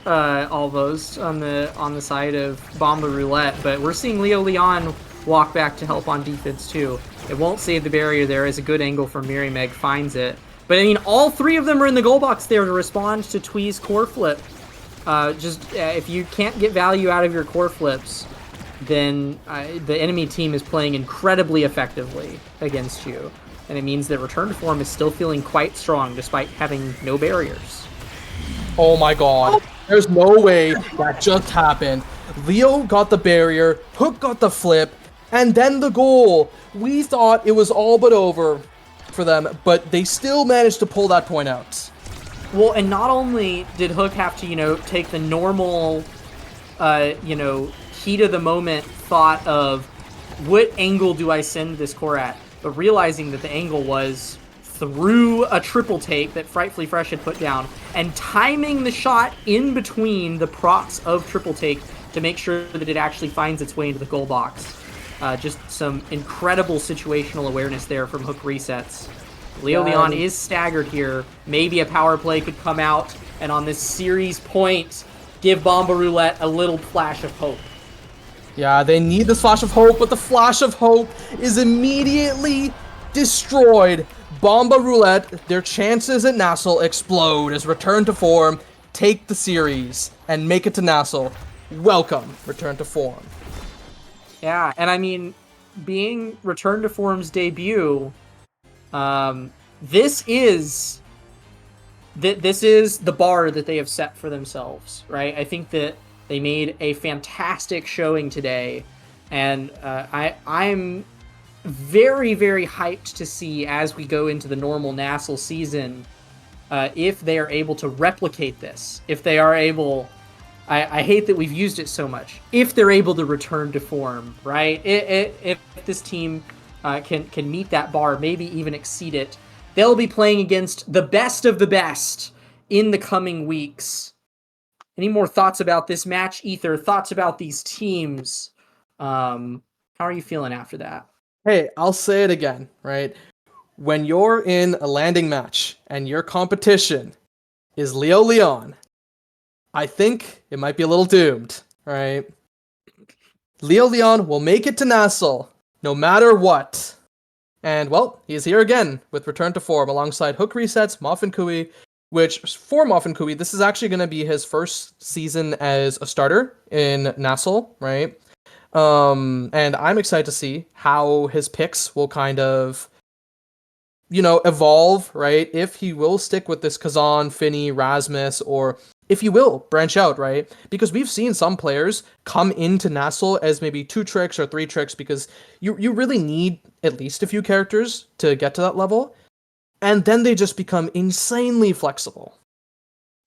almost on the side of Bomba Roulette, but we're seeing Leo Leon walk back to help on defense too. It won't save the barrier there as a good angle from Mary Meg finds it. But I mean, all three of them are in the goal box there to respond to Twee's core flip. If you can't get value out of your core flips, then the enemy team is playing incredibly effectively against you. And it means that return to form is still feeling quite strong despite having no barriers. Oh my god. There's no way that just happened. Leo got the barrier, Hook got the flip, and then the goal. We thought it was all but over for them, but they still managed to pull that point out. Well, and not only did Hook have to, take the normal, heat of the moment thought of what angle do I send this core at, but realizing that the angle was through a triple take that Frightfully Fresh had put down, and timing the shot in between the procs of triple take to make sure that it actually finds its way into the goal box. Just some incredible situational awareness there from Hook resets. Leo Leon is staggered here. Maybe a power play could come out, and on this series point, give Bomba Roulette a little flash of hope. Yeah, they need this flash of hope, but the flash of hope is immediately destroyed. Bomba Roulette, their chances at NASL explode as Return to Form take the series and make it to NASL. Welcome, Return to Form. Yeah, and I mean, being Return to Form's debut, this is the bar that they have set for themselves, right? I think that they made a fantastic showing today, and I'm very, very hyped to see as we go into the normal NASL season if they are able to replicate this, if they are able... I hate that we've used it so much. If they're able to return to form, right? If this team can meet that bar, maybe even exceed it, they'll be playing against the best of the best in the coming weeks. Any more thoughts about this match, Ether? Thoughts about these teams? How are you feeling after that? Hey, I'll say it again, right? When you're in a landing match and your competition is Leo Leon, I think it might be a little doomed, right? Leo Leon will make it to NASL no matter what. And, well, he's here again with Return to Form alongside Hook Resets, Muffin Kui, which, for Muffin Kui, this is actually going to be his first season as a starter in NASL, right? And I'm excited to see how his picks will kind of, evolve, right? If he will stick with this Kazan, Finny, Rasmus, or if he will branch out, right? Because we've seen some players come into NASL as maybe 2 tricks or 3 tricks because you really need at least a few characters to get to that level. And then they just become insanely flexible.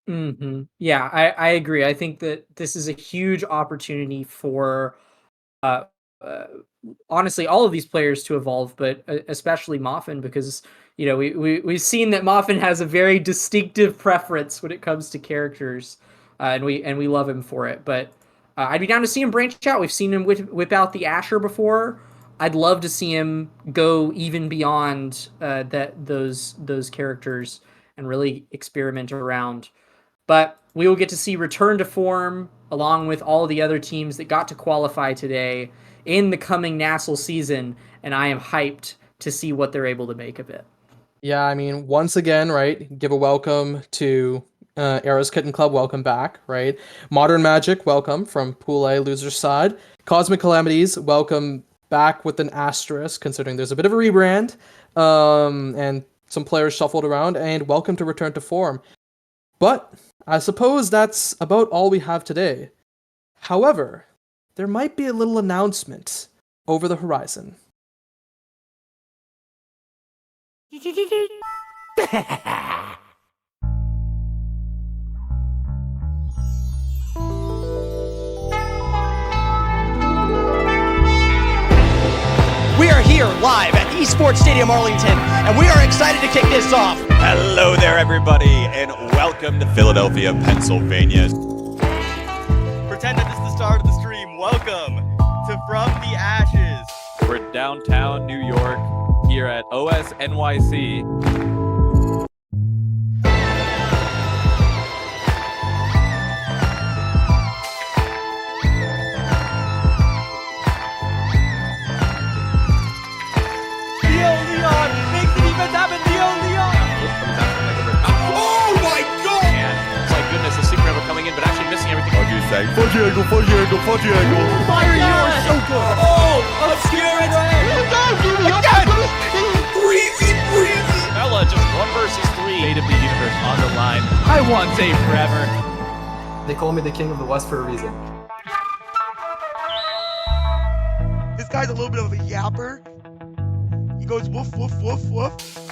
Mm-hmm. Yeah, I agree. I think that this is a huge opportunity for honestly all of these players to evolve, but especially Muffin, because we've seen that Muffin has a very distinctive preference when it comes to characters, and we love him for it. But I'd be down to see him branch out. We've seen him whip out the Asher before. I'd love to see him go even beyond those characters and really experiment around. But we will get to see Return to Form along with all the other teams that got to qualify today in the coming NASL season, and I am hyped to see what they're able to make of it. Yeah, I mean, once again, right, give a welcome to Arrow's Kitten Club, welcome back, right? Modern Magic, welcome from Pool A loser side. Cosmic Calamities, welcome back with an asterisk, considering there's a bit of a rebrand, and some players shuffled around, and welcome to Return to Form. But I suppose that's about all we have today. However, there might be a little announcement over the horizon. We are here live at Esports Stadium Arlington, and we are excited to kick this off. Hello there, everybody, and welcome to Philadelphia, Pennsylvania. Pretend that this is the start of the stream. Welcome to From the Ashes. We're downtown New York here at OS NYC. saying, fudgy angle, fudgy angle, fudgy angle. Fire, you are so good. Oh, obscure it. Bella, just 1 versus 3. Fate of the universe on the line. I want Zay forever. They call me the king of the West for a reason. This guy's a little bit of a yapper. He goes woof, woof, woof, woof.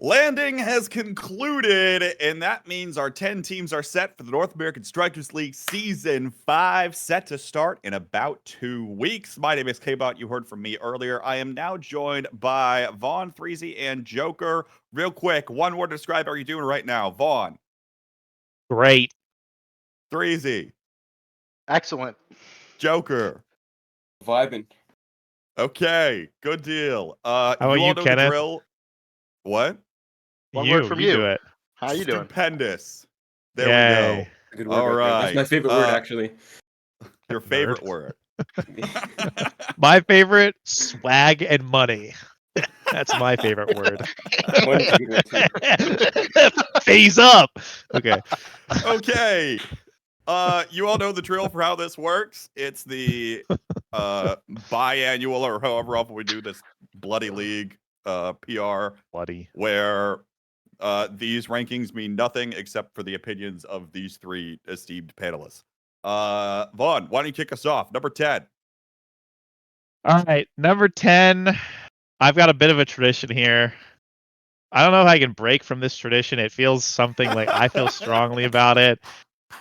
Landing has concluded, and that means our 10 teams are set for the North American Strikers League Season 5, set to start in about 2 weeks. My name is K-Bot. You heard from me earlier. I am now joined by Vaughn, Threezy, and Joker. Real quick, one word to describe how you're doing right now. Vaughn. Great. Threezy. Excellent. Joker. Vibing. Okay, good deal. about you all you, know Kenneth? the drill. What? One word from you. do it. How you doing? Stupendous. There Yay. we go. Good word All right there. right. That's my favorite word, actually. Your favorite word. My favorite, swag and money. That's my favorite word. Money's a good word, too. Phase up. Okay. Okay. You all know the drill for how this works. It's the biannual or however often we do this bloody league PR Bloody. where these rankings mean nothing except for the opinions of these three esteemed panelists. Vaughn, why don't you kick us off? Number 10. All right, number 10. I've got a bit of a tradition here. I don't know if I can break from this tradition. It feels something like I feel strongly about it.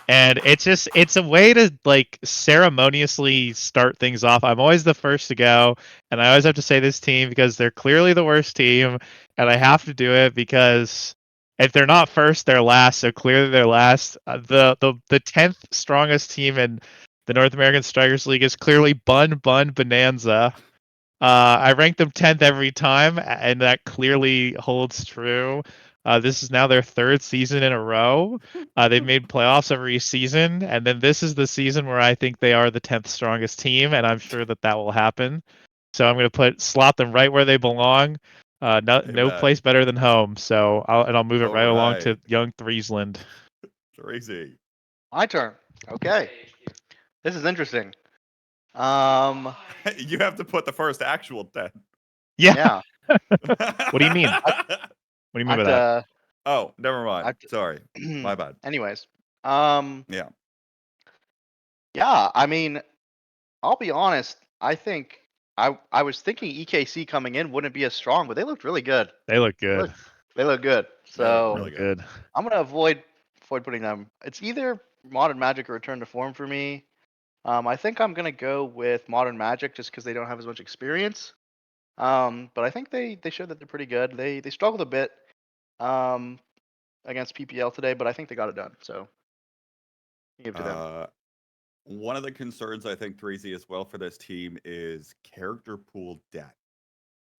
And it's a way to like ceremoniously start things off. I'm always the first to go, and I always have to say this team because they're clearly the worst team, and I have to do it because if they're not first, they're last. So clearly they're last. The 10th strongest team in the North American Strikers League is clearly Bun Bonanza. I rank them 10th every time, and that clearly holds true. This is now their 3rd season in a row. They've made playoffs every season, and then this is the season where I think they are the 10th strongest team, and I'm sure that will happen. So I'm going to slot them right where they belong. No place better than home. So I'll move it right along to young Threesland. Crazy. My turn. Okay. This is interesting. You have to put the first actual 10. Yeah. Yeah. What do you mean? What do you mean by that? Oh, never mind. Sorry. My bad. Anyways. Yeah. Yeah, I mean, I'll be honest. I think I was thinking EKC coming in wouldn't be as strong, but they looked really good. They look good. They look good. So really good. I'm gonna avoid putting them. It's either Modern Magic or Return to Form for me. I think I'm gonna go with Modern Magic just because they don't have as much experience. But I think they showed that they're pretty good. They struggled a bit against PPL today, but I think they got it done. So give it to them. One of the concerns I think, Threezy, as well for this team is character pool depth.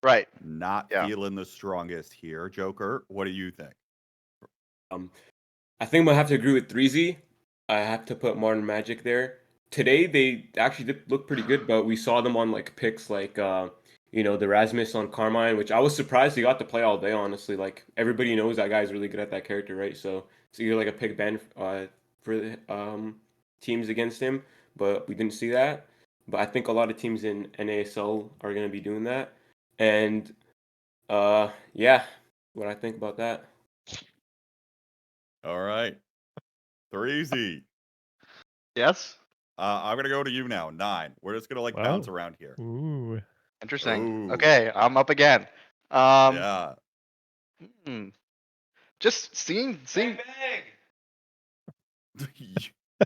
Right. Not feeling the strongest here. Joker, what do you think? I think I'm gonna have to agree with Threezy. I have to put Modern Magic there. Today they actually did look pretty good, but we saw them on like picks like the Rasmus on Carmine, which I was surprised he got to play all day, honestly. Like everybody knows that guy's really good at that character, right? So it's either like a pick ban for the teams against him, but we didn't see that. But I think a lot of teams in NASL are gonna be doing that. And yeah, what I think about that. All right. Threezy. Yes. I'm gonna go to you now. 9. We're just gonna bounce around here. Ooh. Interesting. Ooh. Okay, I'm up again. Yeah. Just seeing.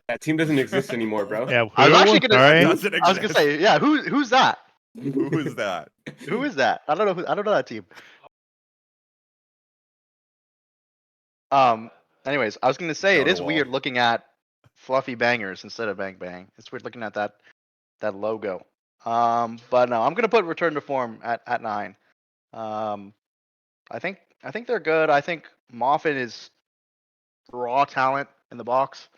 That team doesn't exist anymore, bro. Yeah, I was actually gonna. Sorry? I was gonna say, yeah. Who's that? Who is that? Who is that? I don't know. I don't know that team. Anyways, I was gonna say it is weird looking at fluffy bangers instead of bang bang. It's weird looking at that logo. But no, I'm gonna put Return to Form at 9. I think they're good. I think Moffin is raw talent in the box.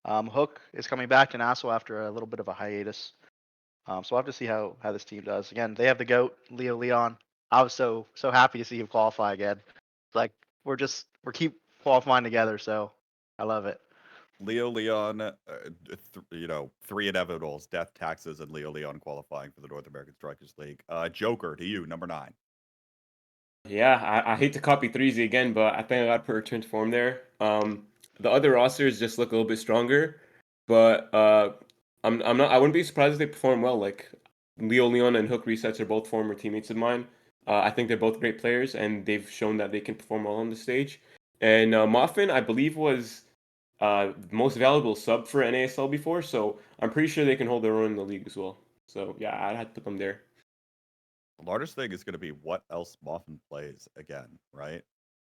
Hook is coming back to NASL after a little bit of a hiatus. So we'll have to see how this team does. Again, they have the GOAT, Leo Leon. I was so happy to see him qualify again. Like we're keep qualifying together, so I love it. Leo Leon, 3 inevitables: death, taxes, and Leo Leon qualifying for the North American Strikers League. Joker, to you, number 9. Yeah, I hate to copy Threezy again, but I think I got to put Return to Form there. The other rosters just look a little bit stronger, but I'm not. I wouldn't be surprised if they perform well. Like Leo Leon and Hook Resets are both former teammates of mine. I think they're both great players, and they've shown that they can perform well on the stage. And Muffin, I believe, was most valuable sub for NASL before, so I'm pretty sure they can hold their own in the league as well. So yeah, I'd have to put them there. The largest thing is going to be what else Muffin plays again, right?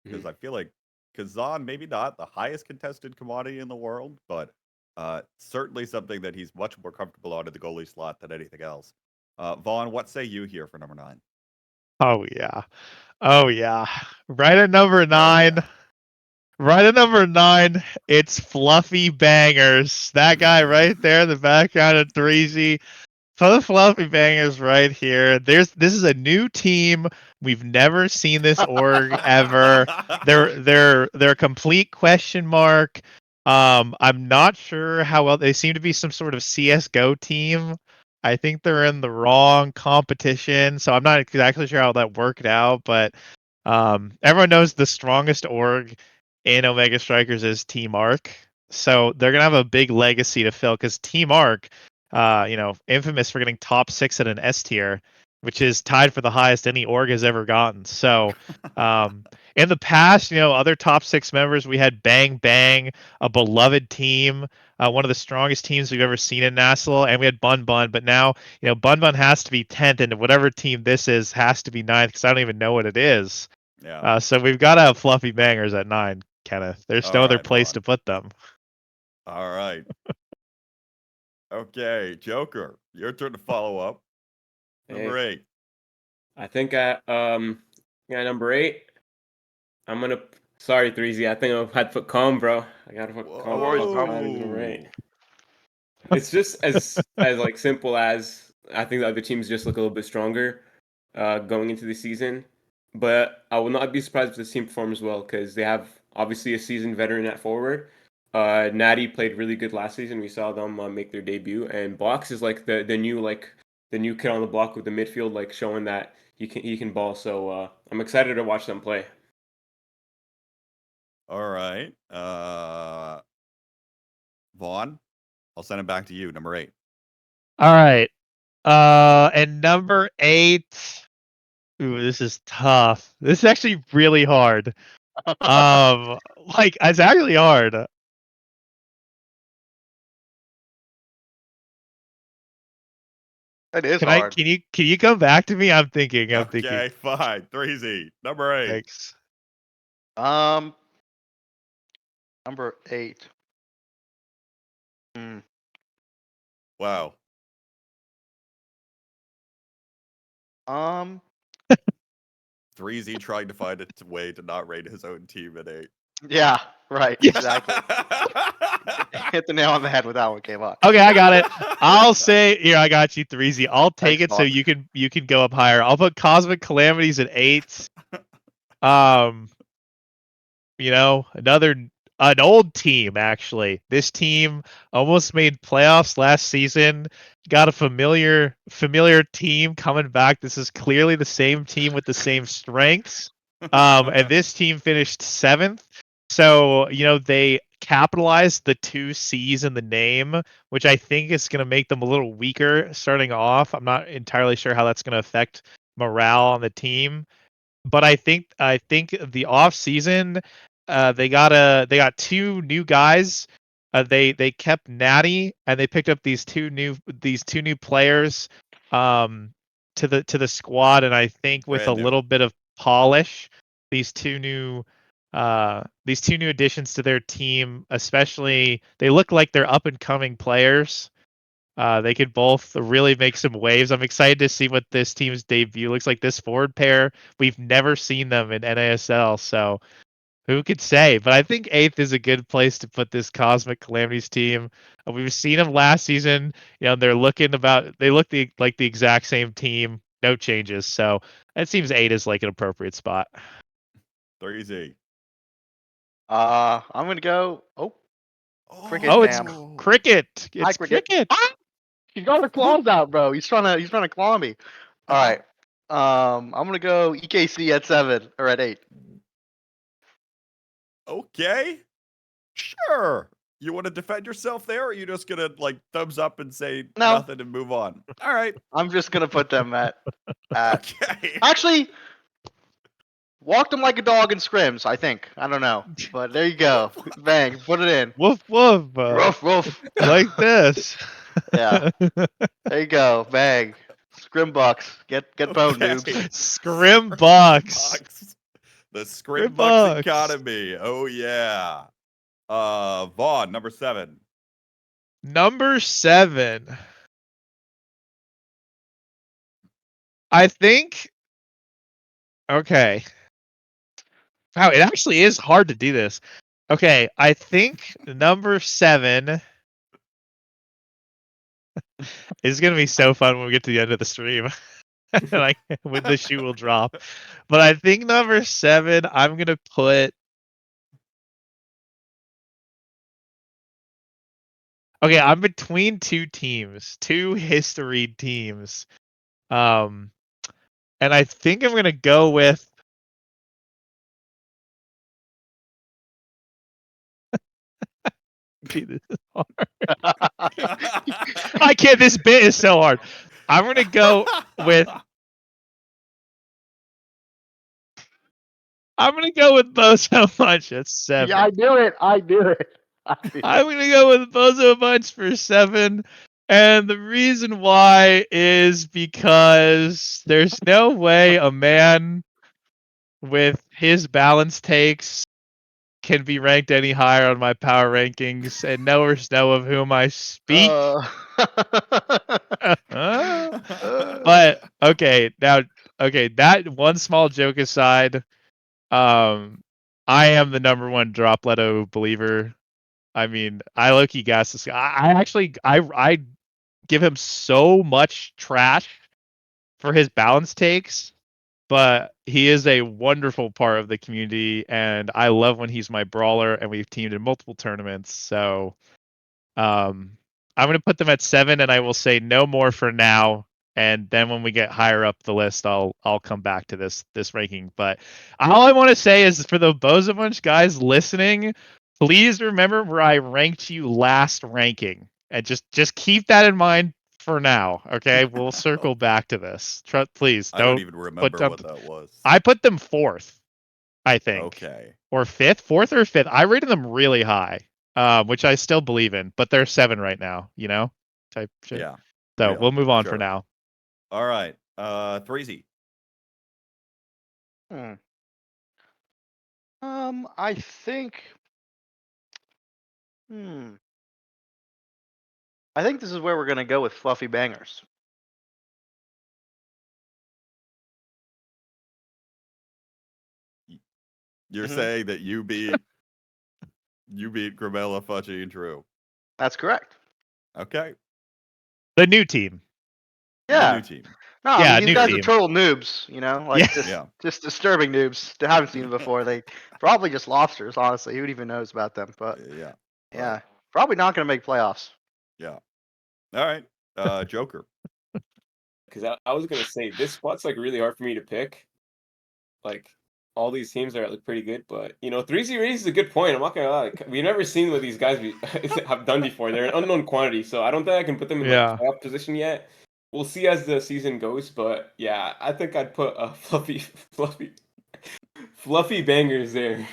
Because I feel like Kazan, maybe not the highest contested commodity in the world, but certainly something that he's much more comfortable on in the goalie slot than anything else. Vaughn, what say you here for number 9? Oh yeah. Oh yeah. Right at number 9. yeah. Right at number 9, it's Fluffy Bangers. That guy right there in the background of Threezy. For the Fluffy Bangers right here. This is a new team. We've never seen this org ever. They're a complete question mark. I'm not sure how well they seem to be some sort of CS:GO team. I think they're in the wrong competition, so I'm not exactly sure how that worked out, but everyone knows the strongest org in Omega Strikers is Team Arc. So they're gonna have a big legacy to fill because Team Arc, infamous for getting top 6 at an S tier, which is tied for the highest any org has ever gotten. So in the past, other top 6 members, we had Bang Bang, a beloved team, one of the strongest teams we've ever seen in NASL, and we had Bun Bun. But now, Bun Bun has to be 10th, and whatever team this is has to be 9th because I don't even know what it is. Yeah. So we've got to have Fluffy Bangers at 9, Kenneth. There's no other place Vaughn. to put them. All right. Okay, Joker, your turn to follow up. Number 8. I think at number 8, I'm gonna. Sorry, Threezy. I think I had to put Calm, bro. I gotta put Calm. Number 8. It's just as like simple as I think the other teams just look a little bit stronger going into the season. But I will not be surprised if this team performs well because they have obviously a seasoned veteran at forward. Natty played really good last season. We saw them make their debut, and Box is like the new kid on the block with the midfield, like showing that he can ball. So I'm excited to watch them play. All right, Vaughn, I'll send it back to you. Number 8. All right, and number 8. Ooh, this is tough. This is actually really hard. It's actually hard. It is hard. Can you come back to me? I'm thinking. Okay, fine. Threezy, number 8. Thanks. Number 8. Wow. Threezy trying to find a way to not rate his own team at 8. Yeah, right. Exactly. Hit the nail on the head with that one came up. Okay, I got it. I'll say here. I got you, Threezy. I'll take Thanks, it so you can go up higher. I'll put Cosmic Calamities at 8. An old team actually. This team almost made playoffs last season. Got a familiar team coming back. This is clearly the same team with the same strengths. And this team finished 7th. So, they capitalized the 2 C's in the name, which I think is going to make them a little weaker starting off. I'm not entirely sure how that's going to affect morale on the team. But I think the off season, they got 2 new guys. They kept Natty and they picked up these two new players to the squad, and I think with a little bit of polish, these two new additions to their team, especially, they look like they're up and coming players. They could both really make some waves. I'm excited to see what this team's debut looks like. This forward pair, we've never seen them in NASL, so who could say? But I think 8th is a good place to put this Cosmic Calamities team. We've seen them last season. They look like the exact same team, no changes. So it seems 8 is like an appropriate spot. Threezy. I'm gonna go. Cricket. It's Cricket. It's Cricket. He's got the claws out, bro. He's trying to claw me. All right. I'm gonna go EKC at 7 or at 8. Okay. Sure. You want to defend yourself there, or are you just gonna thumbs up and say nothing and move on? All right. I'm just gonna put them at. Okay. Actually, walked him like a dog in scrims, I think. I don't know. But there you go. Bang, put it in. Woof woof. Ruff, ruff. Like this. Yeah. There you go. Bang. Scrim bucks. Get boned, noobs. Scrim bucks. Bucks. The Scrim Scrim Bucks bucks. economy. Oh yeah. Vaughn, number 7. Number 7. I think. Okay. Wow, it actually is hard to do this. Okay, I think number 7 is gonna be so fun when we get to the end of the stream. Like when the shoe will drop. But I think number 7, I'm gonna put. Okay, I'm between two teams, two history teams. And I think I'm gonna go with. Dude, this is hard. I can't. This bit is so hard. I'm gonna go with. I'm gonna go with Bozo Bunch at 7. Yeah, I knew it. I knew it. I'm gonna go with Bozo Bunch for 7. And the reason why is because there's no way a man with his balance takes can be ranked any higher on my power rankings, and knowers know of whom I speak. But okay, that one small joke aside, I am the number 1 Dropletto believer. I mean, I low-key gas this guy. I actually give him so much trash for his balance takes, but he is a wonderful part of the community, and I love when he's my brawler, and we've teamed in multiple tournaments. So, I'm gonna put them at 7, and I will say no more for now. And then when we get higher up the list, I'll come back to this ranking. But all I want to say is for the Bozo Bunch guys listening, please remember where I ranked you last ranking, and just keep that in mind for now. Okay, we'll circle back to this. Please I don't don't even remember them- what that was. I put them 4th, I think, Okay. or 5th, 4th or 5th. I rated them really high, which I still believe in, but they're 7 right now. Type shit. Yeah. So Yeah, we'll move on for sure. now. All right. 3Z. I think. I think this is where we're gonna go with fluffy bangers. You're Mhm. saying that you beat Gramella, Fudgy, and Drew. That's correct. Okay. The new team. The Yeah. new team. No, I Yeah, mean, these new guys team. are total noobs, like Yeah. Yeah. just disturbing noobs. They haven't seen them before. They probably just lobsters, honestly. Who even knows about them? But Yeah. yeah, probably not gonna make playoffs. Yeah. All right. Joker. Because I was gonna say this spot's like really hard for me to pick. Like all these teams are like pretty good, but 3Z raises a good point. I'm not gonna lie. Like, we've never seen what these guys have done before. They're an unknown quantity, so I don't think I can put them in like playoff position yet. We'll see as the season goes, but yeah, I think I'd put a fluffy bangers there.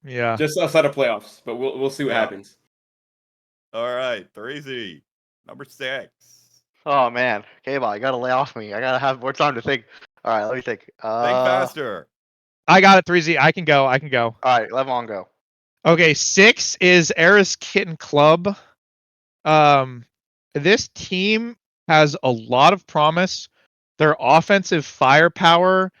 Yeah. Just outside of playoffs, but we'll see what happens. All right, 3Z, number 6. Oh man, K-Ball, you gotta lay off me. I gotta have more time to think. All right, let me think. Think faster. I got it, 3Z. I can go. All right, let Vaughn go. Okay, 6 is Eris Kitten Club. This team has a lot of promise. Their offensive firepower,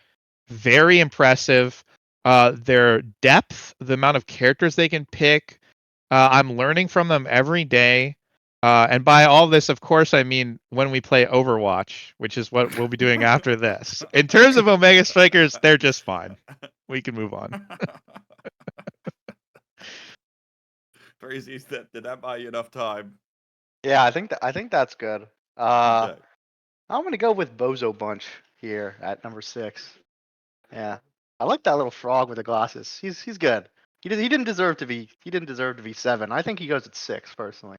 very impressive. Their depth, the amount of characters they can pick, I'm learning from them every day. And by all this, of course, I mean when we play Overwatch, which is what we'll be doing after this. In terms of Omega Strikers, they're just fine. We can move on. 3Z, did that buy you enough time? Yeah, I think that's good. Okay. I'm gonna go with Bozo Bunch here at number 6. Yeah, I like that little frog with the glasses. He's good. He didn't deserve to be 7. I think he goes at 6 personally.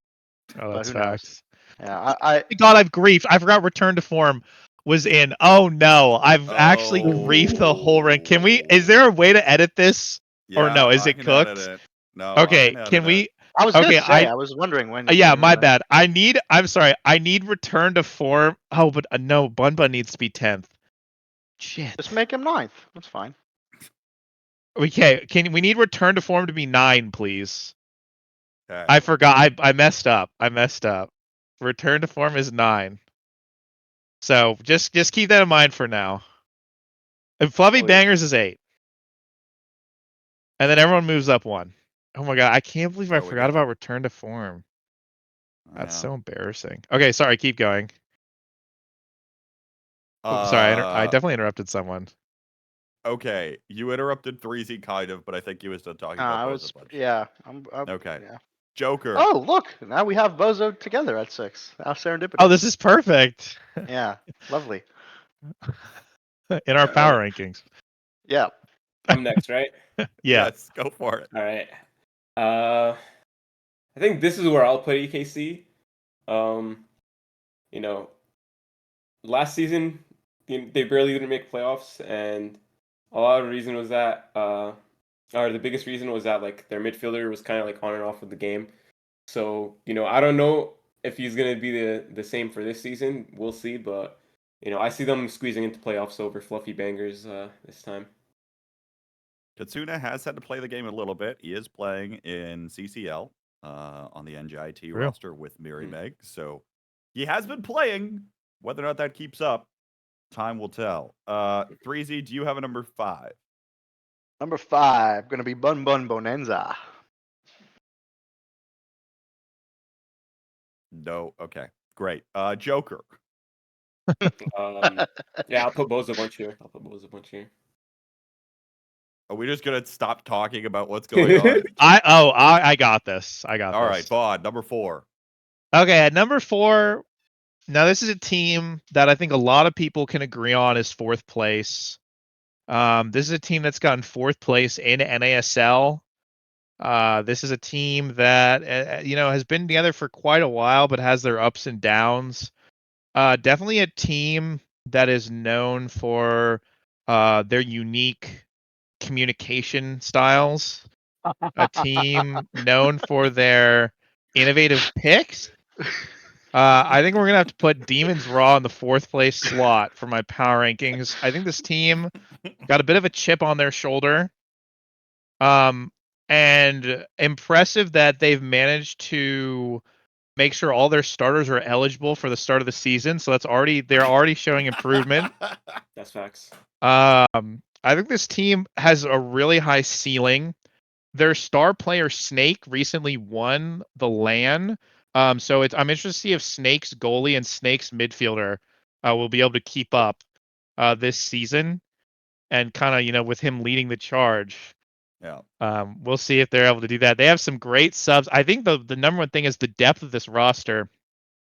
Oh, But that's who knows? facts. Yeah, I God, I've griefed. I forgot Return to Form. was in. Oh no, I've actually griefed the whole ring. Can we? Is there a way to edit this? Or no? Is I it can edit cooked? it. No, I Okay, can edit can it. we? I was gonna Okay, say, I was wondering when. yeah, when, my bad. I'm sorry. I need return to form. Oh, but no, Bunba needs to be 10th. Shit. Just make him 9th. That's fine. Okay, we need return to form to be 9, please? Okay. I forgot. I messed up. Return to form is 9. So just keep that in mind for now. And Fluffy Wait. Bangers is 8. And then everyone moves up 1. Oh my god, I can't believe I So we forgot got about return to form. That's Yeah. so embarrassing. Okay, sorry, keep going. Oh, sorry, I definitely interrupted someone. Okay, you interrupted 3Z kind of, but I think you was done talking about I Bozo was. Bunch. Yeah. Okay. Yeah. Joker. Oh, look! Now we have Bozo together at 6. How serendipitous. Oh, this is perfect. Yeah. Lovely. In our power rankings. Yeah. I'm next, right? Yeah. Yes, go for it. All right. I think this is where I'll put EKC. You know, last season they barely didn't make playoffs, and a lot of the reason was that, or the biggest reason was that like their midfielder was kind of like on and off with the game. So I don't know if he's gonna be the same for this season. We'll see, but I see them squeezing into playoffs over Fluffy Bangers this time. Katsuna has had to play the game a little bit. He is playing in CCL on the NJIT Real. roster with Miri Meg. So he has been playing. Whether or not that keeps up, time will tell. 3Z, do you have a number 5? Number 5, gonna be Bun Bun Bonanza. No. Okay. Great. Joker. Yeah, I'll put Bozo Bunch here. Are we just gonna stop talking about what's going on? I got this. All right, Vaughn, number 4. Okay, at number 4, now this is a team that I think a lot of people can agree on is 4th place. This is a team that's gotten 4th place in NASL. This is a team that has been together for quite a while, but has their ups and downs. Definitely a team that is known for their unique communication styles. A team known for their innovative picks. I think we're gonna have to put Demons Raw in the 4th place slot for my power rankings. I think this team got a bit of a chip on their shoulder. And impressive that they've managed to make sure all their starters are eligible for the start of the season. So they're already showing improvement. That's facts. I think this team has a really high ceiling. Their star player Snake recently won the LAN. So I'm interested to see if Snake's goalie and Snake's midfielder will be able to keep up this season, and kind of with him leading the charge. Yeah. We'll see if they're able to do that. They have some great subs. I think the number one thing is the depth of this roster.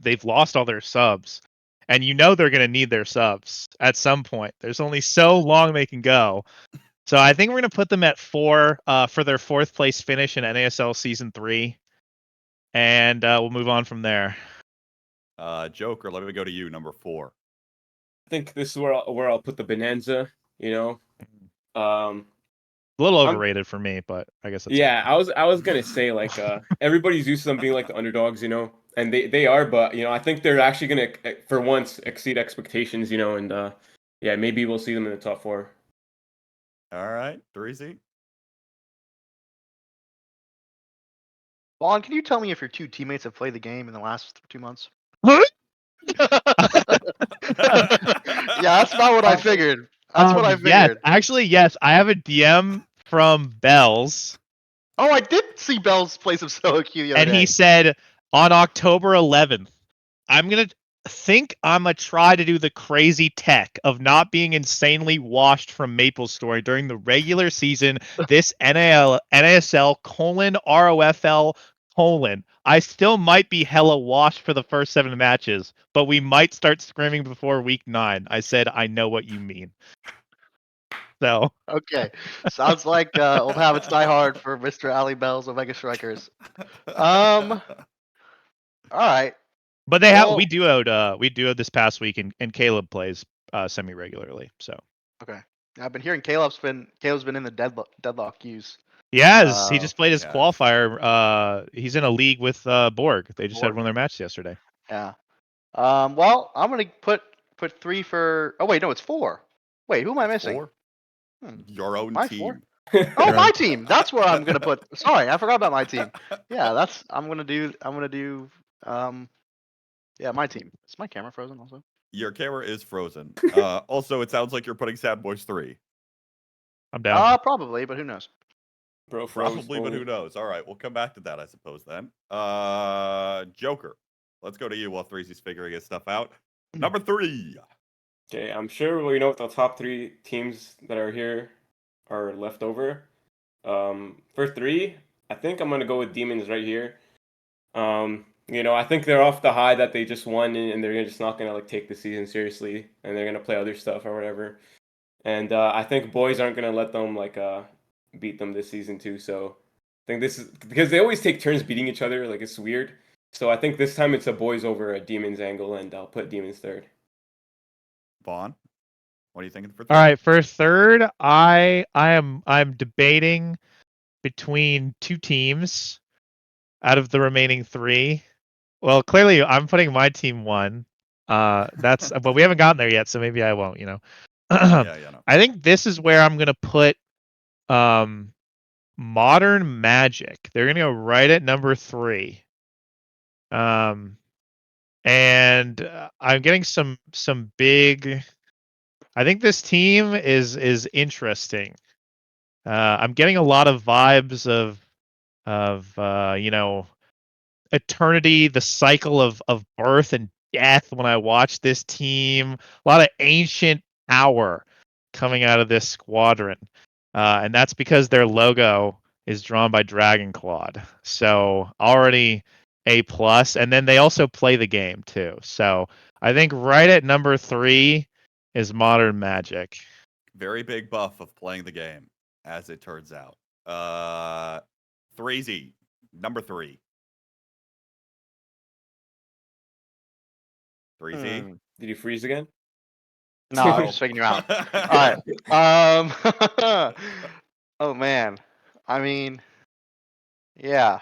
They've lost all their subs, and they're going to need their subs at some point. There's only so long they can go. So I think we're going to put them at 4 for their 4th place finish in NASL Season 3, and we'll move on from there. Joker, let me go to you, number 4. I think this is where I'll put the Bonanza. A little overrated for me, but I guess that's yeah. I was gonna say like everybody's used to them being like the underdogs, and they are, but I think they're actually gonna for once exceed expectations, and yeah, maybe we'll see them in the top 4. All right, 3Z. Vaughn, can you tell me if your 2 teammates have played the game in the last 2 months? Huh? Yeah, that's not what I figured. That's what I figured. Yes, actually, yes. I have a DM from Bells. Oh, I did see Bell's play some solo queue the other And day. he said on October 11th, I'm going to try to do the crazy tech of not being insanely washed from MapleStory during the regular season. This NASL : ROFL : I still might be hella washed for the first 7 matches, but we might start scrimming before week 9. I said, I know what you mean. So Okay, sounds like old habits die hard for Mr. Ali Bell's Omega Strikers. All right. But they have Well- we duoed this past week, and Caleb plays semi regularly. So Okay. I've been hearing Caleb's been in the deadlock queues. he just played his yeah. qualifier. He's in a league with Borg. They just had Borg. one of their matches yesterday. Yeah. Well, I'm gonna put 3 for. Oh wait, no, it's 4. Wait, who am I missing? 4. Hmm. Your own My team. 4? Oh, Your my own- team. That's where I'm gonna put. Sorry, I forgot about my team. Yeah, I'm gonna do. Yeah, my team. Is my camera frozen also? Your camera is frozen. Also, it sounds like you're putting Sad Boys 3. I'm down. Probably, but who knows? Bro, froze Probably, but only. who knows? All right, we'll come back to that, I suppose, then. Joker. Let's go to you while Threesy's figuring his stuff out. Number 3. Okay, I'm sure we know what the top 3 teams that are here are left over. For 3, I think I'm gonna go with Demons right here. I think they're off the high that they just won, and they're just not gonna like take the season seriously, and they're gonna play other stuff or whatever. And I think boys aren't gonna let them beat them this season too. So I think this is because they always take turns beating each other. Like it's weird. So I think this time it's a boys over a Demons angle, and I'll put Demons third. Vaughn, what are you thinking for 3? All right, for third, I'm debating between 2 teams out of the remaining 3. Well, clearly I'm putting my team 1. But we haven't gotten there yet, so maybe I won't. Yeah, no. I think this is where I'm gonna put Modern Magic. They're gonna go right at number 3. And I'm getting some big. I think this team is interesting. I'm getting a lot of vibes of eternity, the cycle of birth and death when I watch this team. A lot of ancient power coming out of this squadron. And that's because their logo is drawn by Dragon Clawed. So already A+, and then they also play the game too. So I think right at number 3 is Modern Magic. Very big buff of playing the game, as it turns out. Threezy, number 3. Threezy? Did you freeze again? No, I was just checking you out. All right. Oh man. I mean, yeah.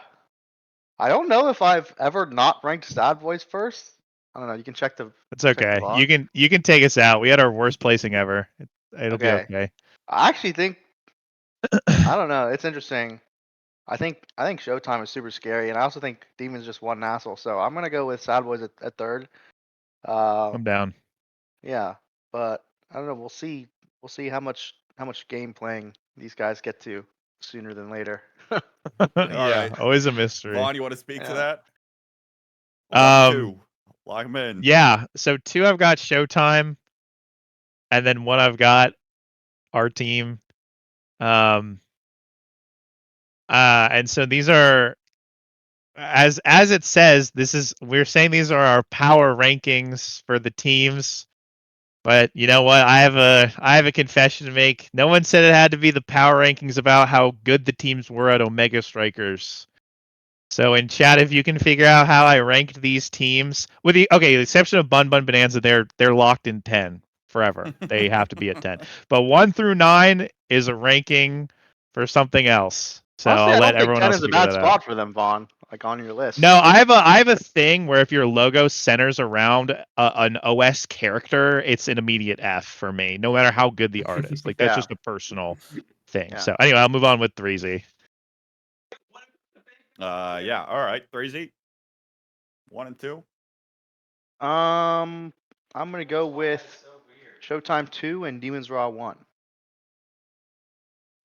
I don't know if I've ever not ranked Sad Boys first. I don't know. You can check the. It's okay. log. You can take us out. We had our worst placing ever. It'll be Okay. okay. I actually think. I don't know. It's interesting. I think Showtime is super scary, and I also think Demons just won NASL, so I'm gonna go with Sad Boys at third. I'm down. Yeah, but I don't know. We'll see. We'll see how much game playing these guys get to sooner than later. Yeah, right. always a mystery. Vaughn, you want to speak to Yeah. that? One, 2. Um, Lock them in. Yeah, so 2 I've got Showtime, and then 1 I've got our team. And so these are as it says, we're saying these are our power rankings for the teams. But you know what? I have a confession to make. No one said it had to be the power rankings about how good the teams were at Omega Strikers. So in chat, if you can figure out how I ranked these teams, with the exception of Bun Bun Bonanza, they're locked in 10 forever. They have to be at 10. But 1 through 9 is a ranking for something else. So Honestly, I'll I let don't think everyone 10 else is a figure bad that spot out. for them, Vaughn. Like on your list. No, I have a thing where if your logo centers around an OS character, it's an immediate F for me, no matter how good the art is. Like that's Yeah. just a personal thing. Yeah. So anyway, I'll move on with 3Z. Yeah. All right. Threezy. 1 and 2. I'm gonna go with Showtime 2 and Demons Raw 1.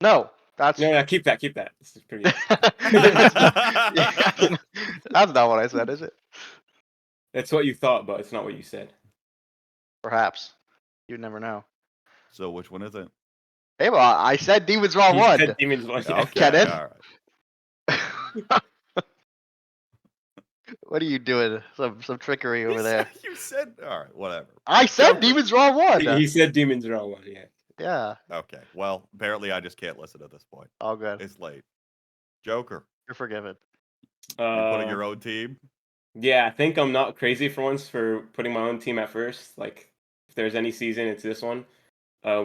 No, that's No, keep that. This is pretty. that's not what I said, is it? That's what you thought, but it's not what you said. Perhaps. You'd never know. So which one is it? Hey, well, I said Demons Raw He 1. said Demons one. Yeah. Okay. Get it? All right. What are you doing? Some trickery over there. You said all right. Whatever. I said Joker. Demons Raw 1. He said Demons wrong one. Yeah. Yeah, Okay. Well, apparently I just can't listen at this point. all good. It's late. Joker. You're forgiven. You putting Uh, your own team? Yeah, I think I'm not crazy for once for putting my own team at first. Like, if there's any season, it's this one.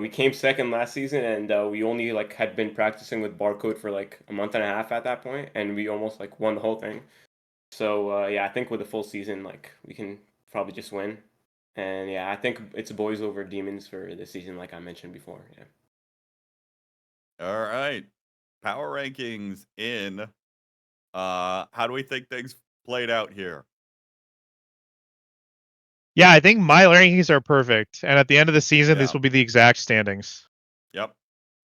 We came second last season, and we only like had been practicing with Barcode for like a month and a half at that point, and we almost like won the whole thing. So yeah, I think with a full season, like we can probably just win. And yeah, I think it's boys over demons for this season, like I mentioned before. Yeah. All right. Power rankings in. How do we think things played out here? Yeah, I think my rankings are perfect, and at the end of the season, Yeah. this will be the exact standings. Yep.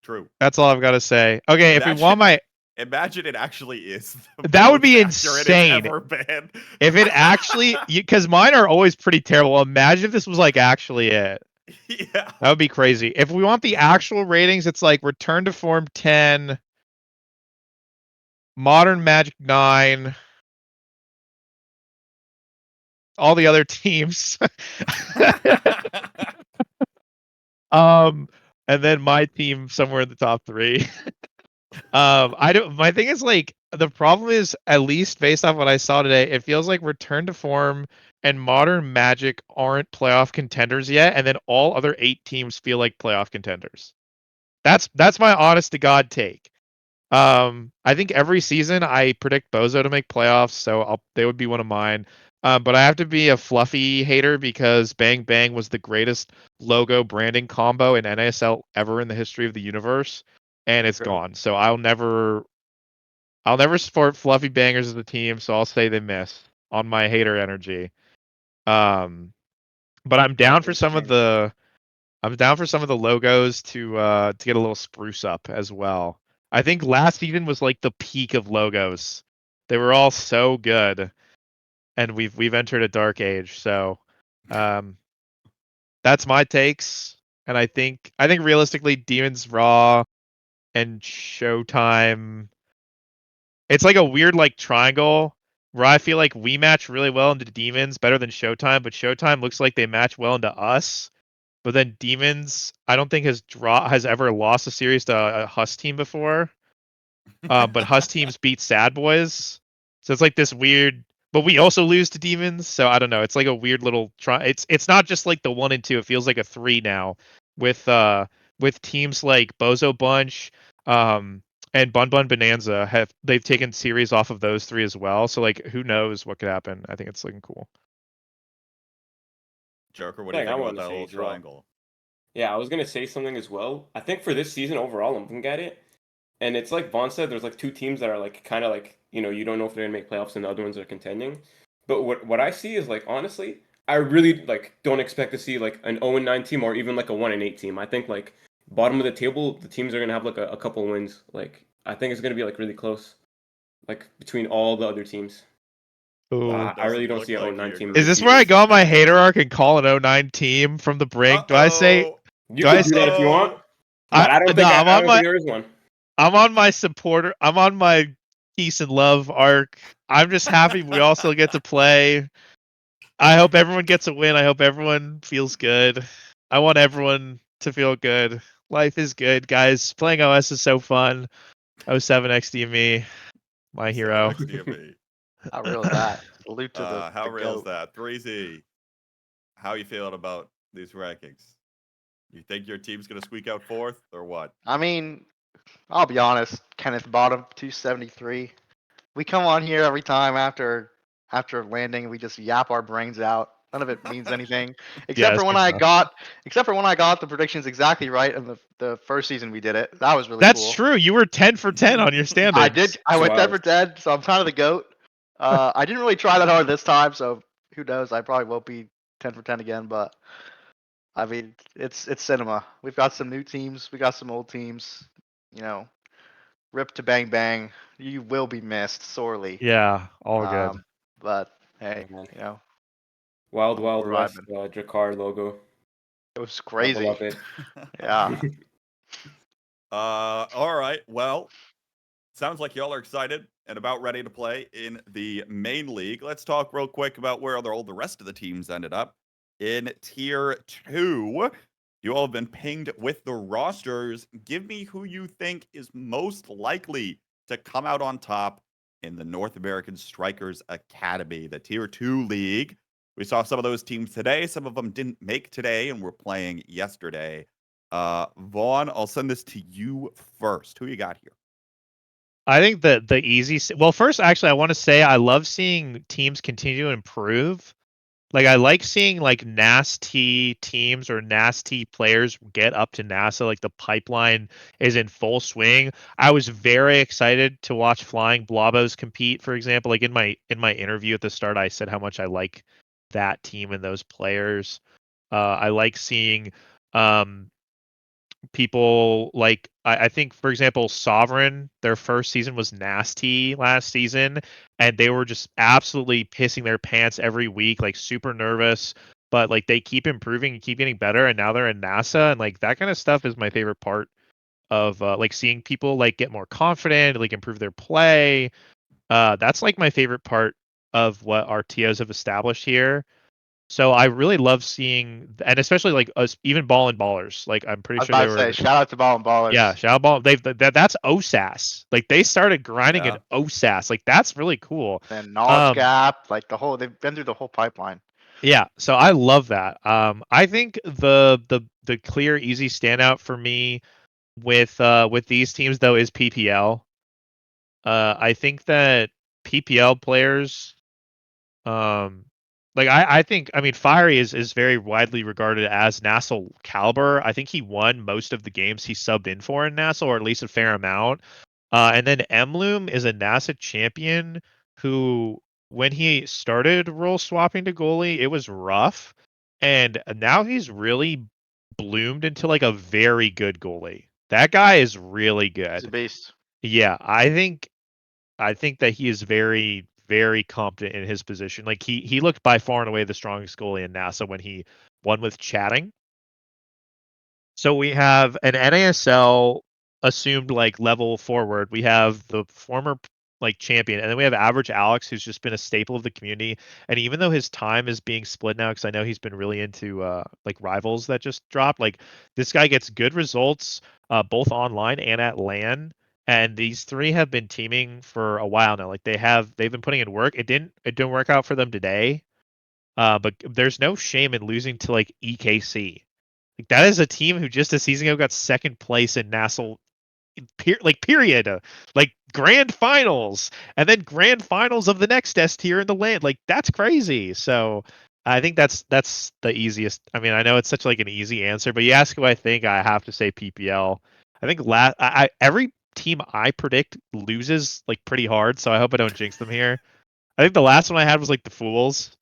True. That's all I've got to say. Okay, if we Imagine- want my, Imagine it actually is. The That would most be accurate insane. It's ever been. if it actually, because mine are always pretty terrible. Imagine if this was like actually it. Yeah. That would be crazy. If we want the actual ratings, it's like Return to Form 10, Modern Magic 9, all the other teams. And then my team somewhere in the top 3. I don't. My thing is like the problem is, at least based off what I saw today, it feels like Return to Form and Modern Magic aren't playoff contenders yet, and then all other 8 teams feel like playoff contenders. That's my honest to God take. I think every season I predict Bozo to make playoffs, so they would be one of mine. But I have to be a Fluffy hater because Bang Bang was the greatest logo branding combo in NASL ever in the history of the universe, and it's True. gone. So I'll never support Fluffy Bangers as a team. So I'll say they miss on my hater energy. But I'm down for some of the logos to get a little spruce up as well. I think last season was like the peak of logos. They were all so good, and we've entered a dark age. So, that's my takes. And I think realistically, Demons Raw and Showtime. It's like a weird like triangle where I feel like we match really well into Demons better than Showtime, but Showtime looks like they match well into us. But then Demons, I don't think has ever lost a series to a Huss team before. But Huss teams beat Sad Boys, so it's like this weird. But we also lose to Demons, so I don't know. It's like a weird little It's not just like the 1 and 2. It feels like a 3 now with teams like Bozo Bunch, and Bun Bun Bonanza. They've taken series off of those 3 as well. So like, who knows what could happen? I think it's looking cool. Joker, what do you Like, I think about wanted to that say little as well. triangle? Yeah, I was gonna say something as well. I think for this season overall, I'm looking at it, and it's like Vaughn said, there's like 2 teams that are like kind of like, you don't know if they're gonna make playoffs, and the other ones are contending. But what I see is like, honestly, I really like don't expect to see like an 0-9 team or even like a 1-8 team. I think like bottom of the table, the teams are gonna have like a couple wins. Like I think it's gonna be like really close, like between all the other teams. Ooh. I really don't Doesn't see a look 0-9 like team. he Is this repeat where I this go on season. my hater arc and call an 09 team from the brink? Do I say? You Do I can do that if you want, but I don't think no, I I'm on don't my think there is one. I'm on my supporter. I'm on my peace and love arc. I'm just happy we also get to play. I hope everyone gets a win. I hope everyone feels good. I want everyone to feel good. Life is good, guys. Playing OS is so fun. 07XDME, my hero. XDME. How real is that? Salute to the How real is goat. that? 3Z, how you feeling about these rankings? You think your team's gonna squeak out 4th or what? I mean, I'll be honest, Kenneth Bottom 273. We come on here every time after landing, we just yap our brains out. None of it means anything. Yeah, Except for when I got the predictions exactly right in the first season we did it. That was really That's cool. true. You were 10 for 10 on your standings. I did. I So went I 10 was- for 10, so I'm kind of the goat. I didn't really try that hard this time, so who knows? I probably won't be 10 for 10 again, but I mean, it's cinema. We've got some new teams. We got some old teams. Rip to Bang Bang. You will be missed sorely. Yeah, all good. But hey, Man. Wild we're West vibing. Drakkar logo. It was I crazy. love it. Yeah. All right. Well, sounds like y'all are excited and about ready to play in the main league. Let's talk real quick about where all the rest of the teams ended up. In Tier 2, you all have been pinged with the rosters. Give me who you think is most likely to come out on top in the North American Strikers Academy, the Tier 2 league. We saw some of those teams today. Some of them didn't make today and were playing yesterday. Vaughn, I'll send this to you first. Who you got here? I think the well, first, actually, I want to say I love seeing teams continue to improve. Like, I like seeing like nasty teams or nasty players get up to NASA. Like, the pipeline is in full swing. I was very excited to watch Flying Blobos compete, for example. Like, in my interview at the start, I said how much I like that team and those players. I like seeing people like I think, for example, Sovereign, their first season was nasty last season, and they were just absolutely pissing their pants every week, like super nervous. But like they keep improving and keep getting better, and now they're in NASA, and like that kind of stuff is my favorite part of like seeing people like get more confident, like improve their play. That's like my favorite part of what our TOs have established here. So I really love seeing, and especially like us, even Ball and Ballers. Like I'm I pretty was sure they about to say, were, shout out to Ball and Ballers. yeah, Shadow Ball. That's OSAS. Like they started grinding Yeah. in OSAS. Like that's really cool. And Knowledge Um, Gap, like they've been through the whole pipeline. yeah. So I love that. I think the clear easy standout for me with these teams though is PPL. I think that PPL players, um, like I think, I mean, Fiery is very widely regarded as NASL caliber. I think he won most of the games he subbed in for in NASL, or at least a fair amount. And then Emloom is a NASA champion who, when he started role swapping to goalie, it was rough, and now he's really bloomed into like a very good goalie. That guy is really He's a good. beast. Yeah, I think that he is very, very competent in his position. Like he looked by far and away the strongest goalie in NASA when he won with chatting. So we have an NASL assumed like level forward. We have the former like champion, and then we have Average Alex, who's just been a staple of the community. And even though his time is being split now, because I know he's been really into like Rivals that just dropped, like this guy gets good results both online and at LAN. And these three have been teaming for a while now. Like they've been putting in work. It didn't work out for them today. But there's no shame in losing to like EKC. Like that is a team who just a season ago got second place in NASL, period, like grand finals, and then grand finals of the next S tier in the land. Like that's crazy. So I think that's the easiest. I mean, I know it's such like an easy answer, but you ask who I think, I have to say PPL. I think every team I predict loses like pretty hard, so I hope I don't jinx them here. I think the last one I had was like the Fools,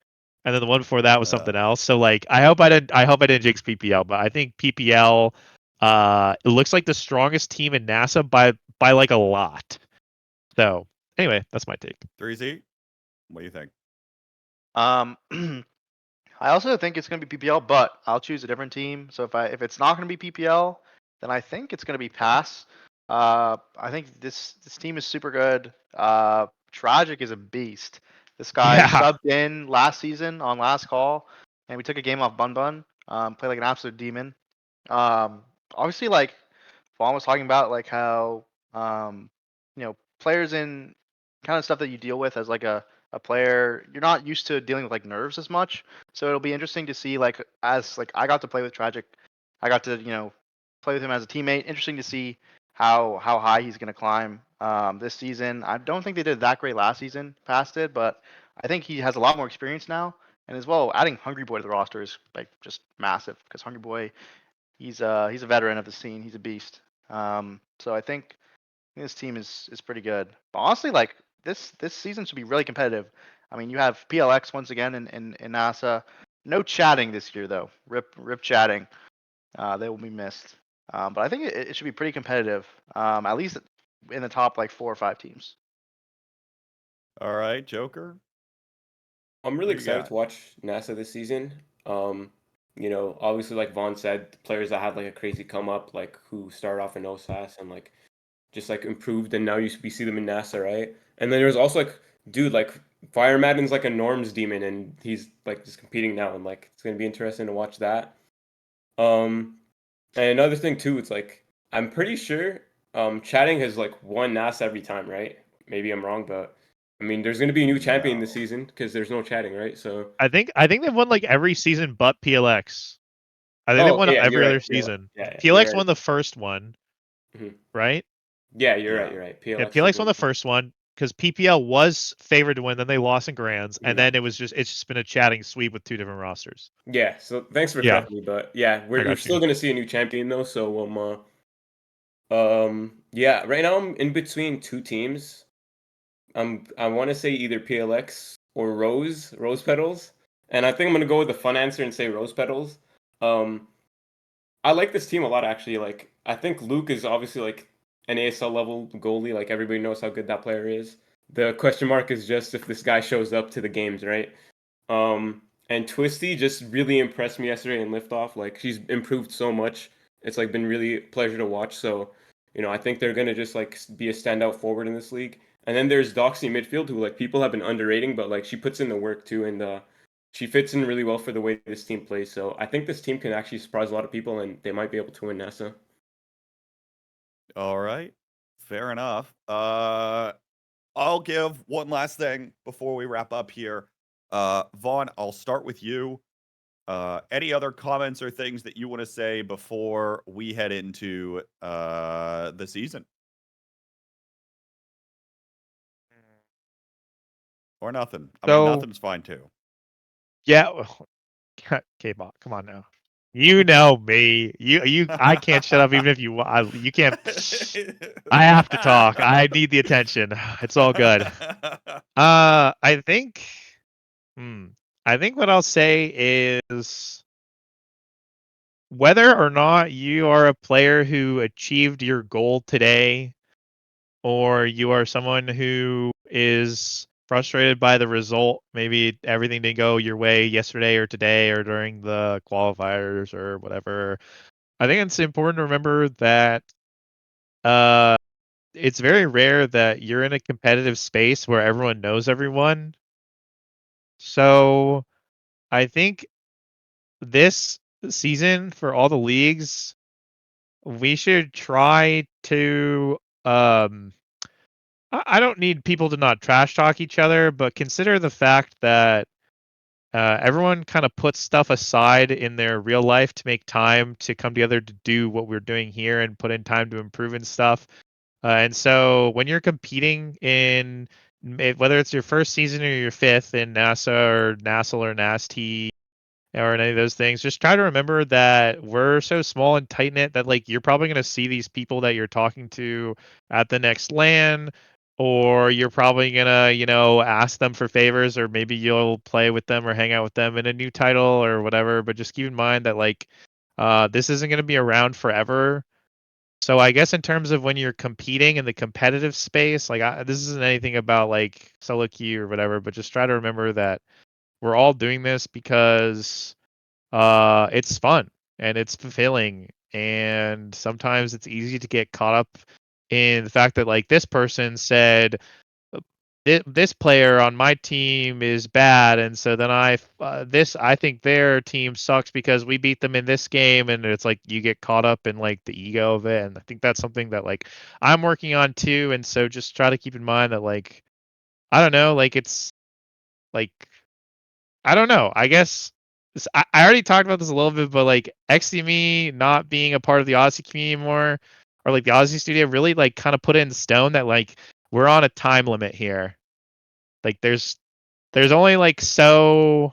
and then the one before that was something else. So like I hope I didn't jinx PPL, but I think PPL it looks like the strongest team in NASA by like a lot. So anyway, that's my take. 3Z, what do you think? I also think it's gonna be PPL, but I'll choose a different team. So if it's not gonna be PPL, then I think it's gonna be Pass. I think this team is super good. Tragic is a beast. This guy Yeah. subbed in last season on last call, and we took a game off Bun Bun. Played like an absolute demon. Obviously, like Vaughn was talking about, like how players in kind of stuff that you deal with as like a player, you're not used to dealing with like nerves as much. So it'll be interesting to see, like, as like I got to play with Tragic, I got to play with him as a teammate. Interesting to see how high he's gonna climb this season. I don't think they did that great last season, past it, but I think he has a lot more experience now. And as well, adding Hungry Boy to the roster is like just massive because Hungry Boy, he's a veteran of the scene. He's a beast. So I think this team is pretty good. But honestly, like this season should be really competitive. I mean, you have PLX once again in NASA. No chatting this year though. Rip chatting. They will be missed. But I think it should be pretty competitive. At least in the top like 4 or 5 teams. All right, Joker. I'm Who really you excited got? to watch NASA this season. Obviously, like Vaughn said, players that had like a crazy come up, like who started off in OSAS and like just like improved, and now we see them in NASA, right? And then there's also like, dude, like Fire Madden's like a norms demon, and he's like just competing now, and like it's gonna be interesting to watch that. Um, and another thing too, it's like I'm pretty sure chatting has like won NASA every time, right? Maybe I'm wrong, but I mean, there's going to be a new champion this season because there's no chatting, right? So. I think they've won like every season but PLX. I think they Oh, won okay, yeah, every you're other right. season. Yeah, you're PLX right. won the first one, Mhm. right? Yeah, you're Yeah. right. You're right. Yeah, PLX. is PLX won one. the first one because PPL was favored to win, then they lost in grands, and Yeah. then it's just been a chatting sweep with 2 different rosters. Yeah. So thanks for Yeah. correcting me, but yeah, I we're got still you. going to see a new champion though. So yeah. Right now I'm in between two teams. I want to say either PLX or Rose Petals, and I think I'm gonna go with the fun answer and say Rose Petals. Um, I like this team a lot actually. Like I think Luke is obviously like an ASL level goalie. Like everybody knows how good that player is. The question mark is just if this guy shows up to the games, right? And Twisty just really impressed me yesterday in Liftoff. Like she's improved so much. It's like been really a pleasure to watch. So, I think they're gonna just like be a standout forward in this league. And then there's Doxy midfield, who like people have been underrating, but like she puts in the work too, and she fits in really well for the way this team plays. So I think this team can actually surprise a lot of people, and they might be able to win NASA. All right. Fair enough. I'll give one last thing before we wrap up here. Vaughn, I'll start with you. Any other comments or things that you want to say before we head into the season? Or nothing? I mean, So nothing's fine too. yeah, K-Bot, come on now. You know me. I can't shut up even if you can't. I have to talk. I need the attention. It's all good. I think. I think what I'll say is whether or not you are a player who achieved your goal today, or you are someone who is frustrated by the result, maybe everything didn't go your way yesterday or today or during the qualifiers or whatever. I think it's important to remember that it's very rare that you're in a competitive space where everyone knows everyone. So I think this season for all the leagues, we should try to I don't need people to not trash talk each other, but consider the fact that everyone kind of puts stuff aside in their real life to make time to come together to do what we're doing here and put in time to improve and stuff. And so when you're competing in whether it's your first season or your fifth in NASA or NASL or NAST or any of those things, just try to remember that we're so small and tight knit that like you're probably going to see these people that you're talking to at the next LAN, or you're probably gonna ask them for favors, or maybe you'll play with them or hang out with them in a new title or whatever. But just keep in mind that like this isn't going to be around forever. So I guess in terms of when you're competing in the competitive space, like this isn't anything about like solo queue or whatever, but just try to remember that we're all doing this because it's fun and it's fulfilling, and sometimes it's easy to get caught up in the fact that like this person said this player on my team is bad, and so then I think their team sucks because we beat them in this game, and it's like you get caught up in like the ego of it. And I think that's something that like I'm working on too. And so just try to keep in mind that like I don't know, like it's like I don't know. I guess I already talked about this a little bit, but like XDME not being a part of the Odyssey community anymore, or like the Odyssey studio, really like kind of put it in stone that like we're on a time limit here. Like there's only like so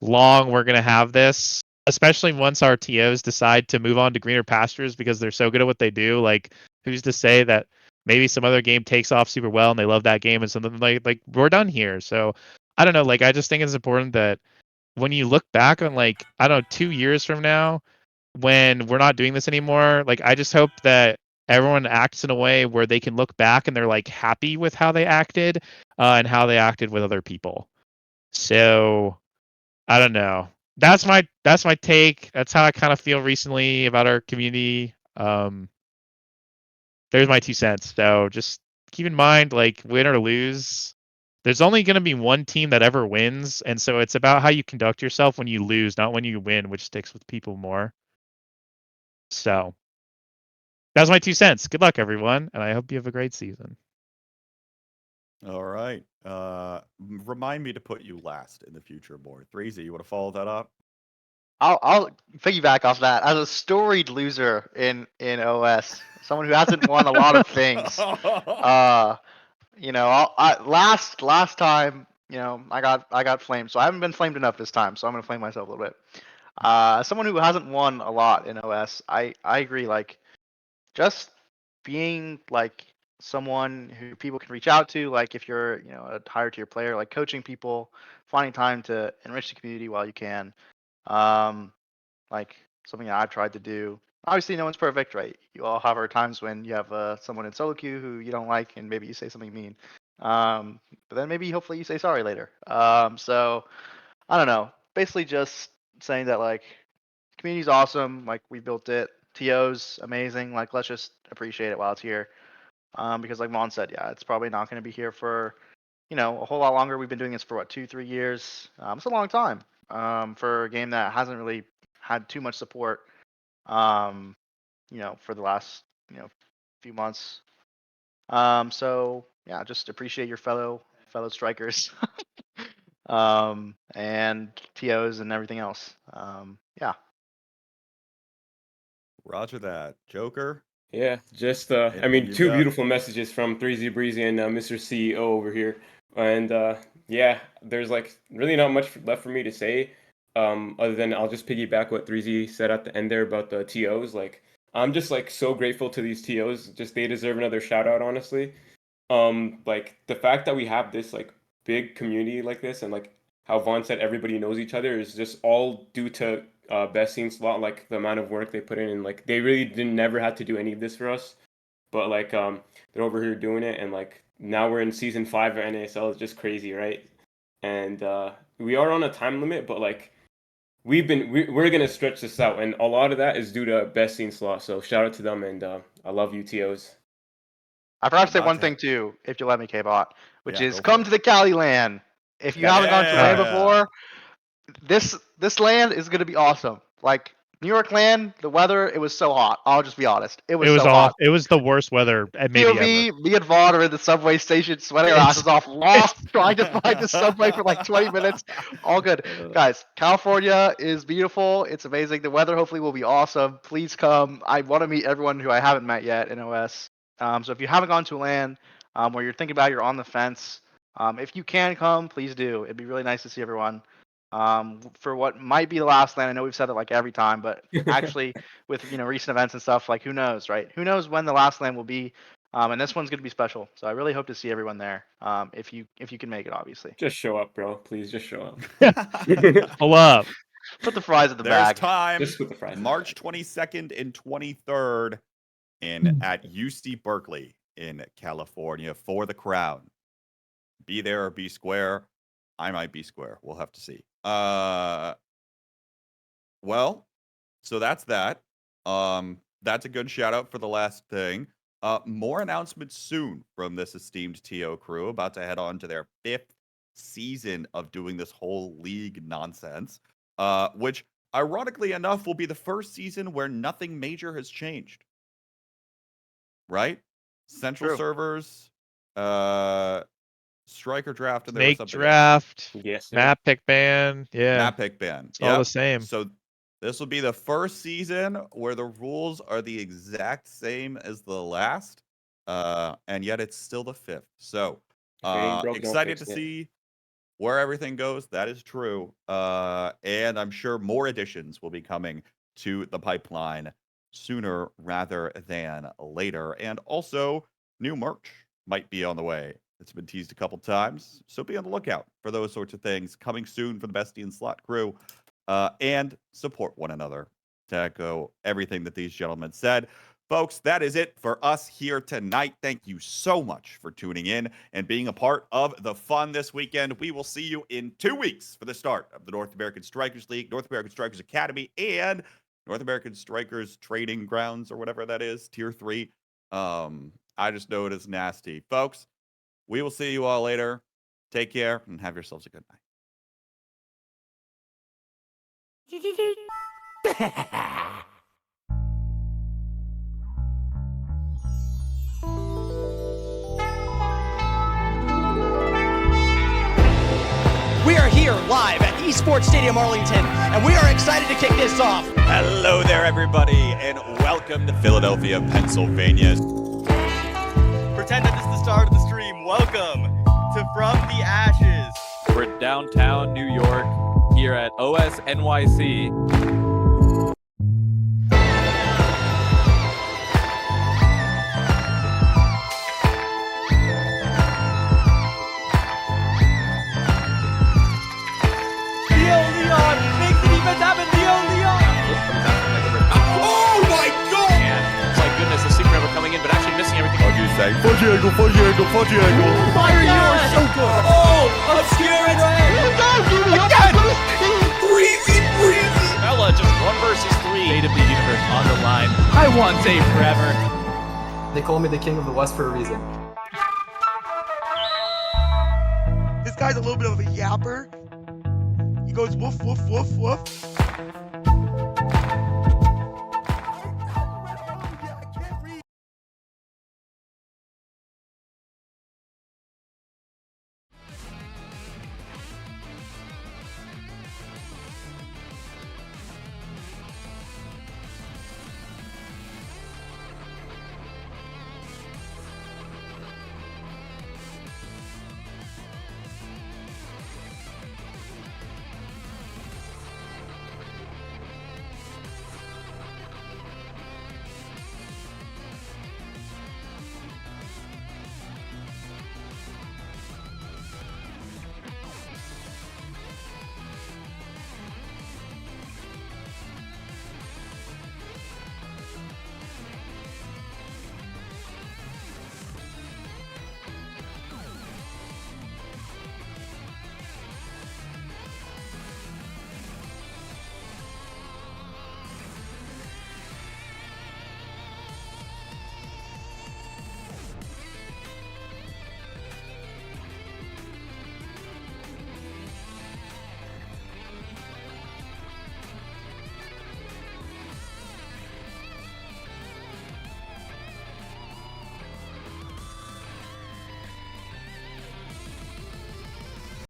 long we're gonna have this, especially once our TOs decide to move on to greener pastures because they're so good at what they do. Like who's to say that maybe some other game takes off super well and they love that game and something like we're done here. So I don't know. Like I just think it's important that when you look back on like I don't know 2 years from now when we're not doing this anymore, like I just hope that everyone acts in a way where they can look back and they're like happy with how they acted and how they acted with other people. So I don't know. That's my take. That's how I kind of feel recently about our community. There's my 2 cents. So just keep in mind, like win or lose, there's only going to be one team that ever wins, and so it's about how you conduct yourself when you lose, not when you win, which sticks with people more. So that's my 2 cents. Good luck, everyone, and I hope you have a great season. All right. Remind me to put you last in the future more. 3Z, you want to follow that up? I'll piggyback off that. As a storied loser in OS, someone who hasn't won a lot of things. Last time, I got flamed, so I haven't been flamed enough this time. So I'm gonna flame myself a little bit. Someone who hasn't won a lot in OS, I agree. Like, just being like someone who people can reach out to, like if you're a higher tier player, like coaching people, finding time to enrich the community while you can. Like something that I've tried to do. Obviously, no one's perfect, right? You all have our times when you have someone in solo queue who you don't like, and maybe you say something mean. But then maybe hopefully you say sorry later. So I don't know. Basically, just saying that like community's awesome. Like we built it. TO's amazing. Like let's just appreciate it while it's here. Because like Mon said, yeah, it's probably not going to be here for a whole lot longer. We've been doing this for what 2-3 years. It's a long time for a game that hasn't really had too much support. For the last few months. So yeah, just appreciate your fellow strikers. And TOs and everything else. Yeah. Roger that. Joker? Yeah, just Anything you two got? beautiful messages from 3Z Breezy and Mr. CEO over here, and yeah, there's like really not much left for me to say, other than I'll just piggyback what 3Z said at the end there about the TOs. Like, I'm just like so grateful to these TOs. Just they deserve another shout out, honestly. Like the fact that we have this like big community like this, and like how Vaughn said everybody knows each other is just all due to Best Scene Slot, like the amount of work they put in, and like they really didn't never had to do any of this for us, but like they're over here doing it, and like now we're in season 5 of NASL. It's just crazy, right? And we are on a time limit, but like we're gonna stretch this out, and a lot of that is due to Best Scene Slot. So shout out to them, and I love you, TOs. I forgot to say About one to- thing too, if you let me, K-Bot, which Yeah, is go for come it. to the Cali land. If you haven't gone to land Yeah. before, this land is gonna be awesome. Like New York land, the weather, it was so hot. I'll just be honest. It was so hot. It was the worst weather maybe ever. POV, me and Vaughn are in the subway station, sweating our asses off, lost, trying to find the subway for like 20 minutes. All good. Guys, California is beautiful. It's amazing. The weather hopefully will be awesome. Please come. I want to meet everyone who I haven't met yet in OS. So if you haven't gone to a land where you're thinking about it, you're on the fence, if you can come, please do. It'd be really nice to see everyone. For what might be the last land. I know we've said it like every time, but actually with recent events and stuff, like who knows, right? Who knows when the last land will be? And this one's gonna be special. So I really hope to see everyone there. If you can make it, obviously. Just show up, bro. Please just show up. Pull up. Put the fries in the There's bag. time. Just put the fries in the March bag. 22nd and 23rd at UC Berkeley in California for the crown. Be there or be square. I might be square. We'll have to see. Well, so that's that. That's a good shout out for the last thing. More announcements soon from this esteemed TO crew, about to head on to their 5th season of doing this whole league nonsense. Which ironically enough will be the first season where nothing major has changed. Right? Central True. servers, striker draft, and there was Snake something draft. Yes, sir. Map pick ban. Yeah. Map pick ban. It's all the same. So this will be the first season where the rules are the exact same as the last, and yet it's still the 5th. So If it ain't broke, don't excited fix to it. see where everything goes. That is true, and I'm sure more additions will be coming to the pipeline sooner rather than later, and also new merch might be on the way. It's been teased a couple times, so be on the lookout for those sorts of things coming soon for the Bestie and Slot crew. And support one another, to echo everything that these gentlemen said. Folks, that is it for us here tonight. Thank you so much for tuning in and being a part of the fun this weekend. We will see you in 2 weeks for the start of the North American Strikers League, North American Strikers Academy, and North American Strikers Training Grounds, or whatever that is, Tier 3. I just know it is nasty. Folks, we will see you all later. Take care and have yourselves a good night. live at Esports Stadium Arlington, and we are excited to kick this off. Hello there, everybody, and welcome to Philadelphia, Pennsylvania. Pretend that this is the start of the stream. Welcome to From the Ashes. We're downtown New York here at OS NYC. Fudgy angle. Fire, you are so good. Oh, obscure and breezy. Bella, just 1 versus 3. Fate of the universe on the line. I want Dave forever. They call me the king of the West for a reason. This guy's a little bit of a yapper. He goes woof, woof, woof, woof.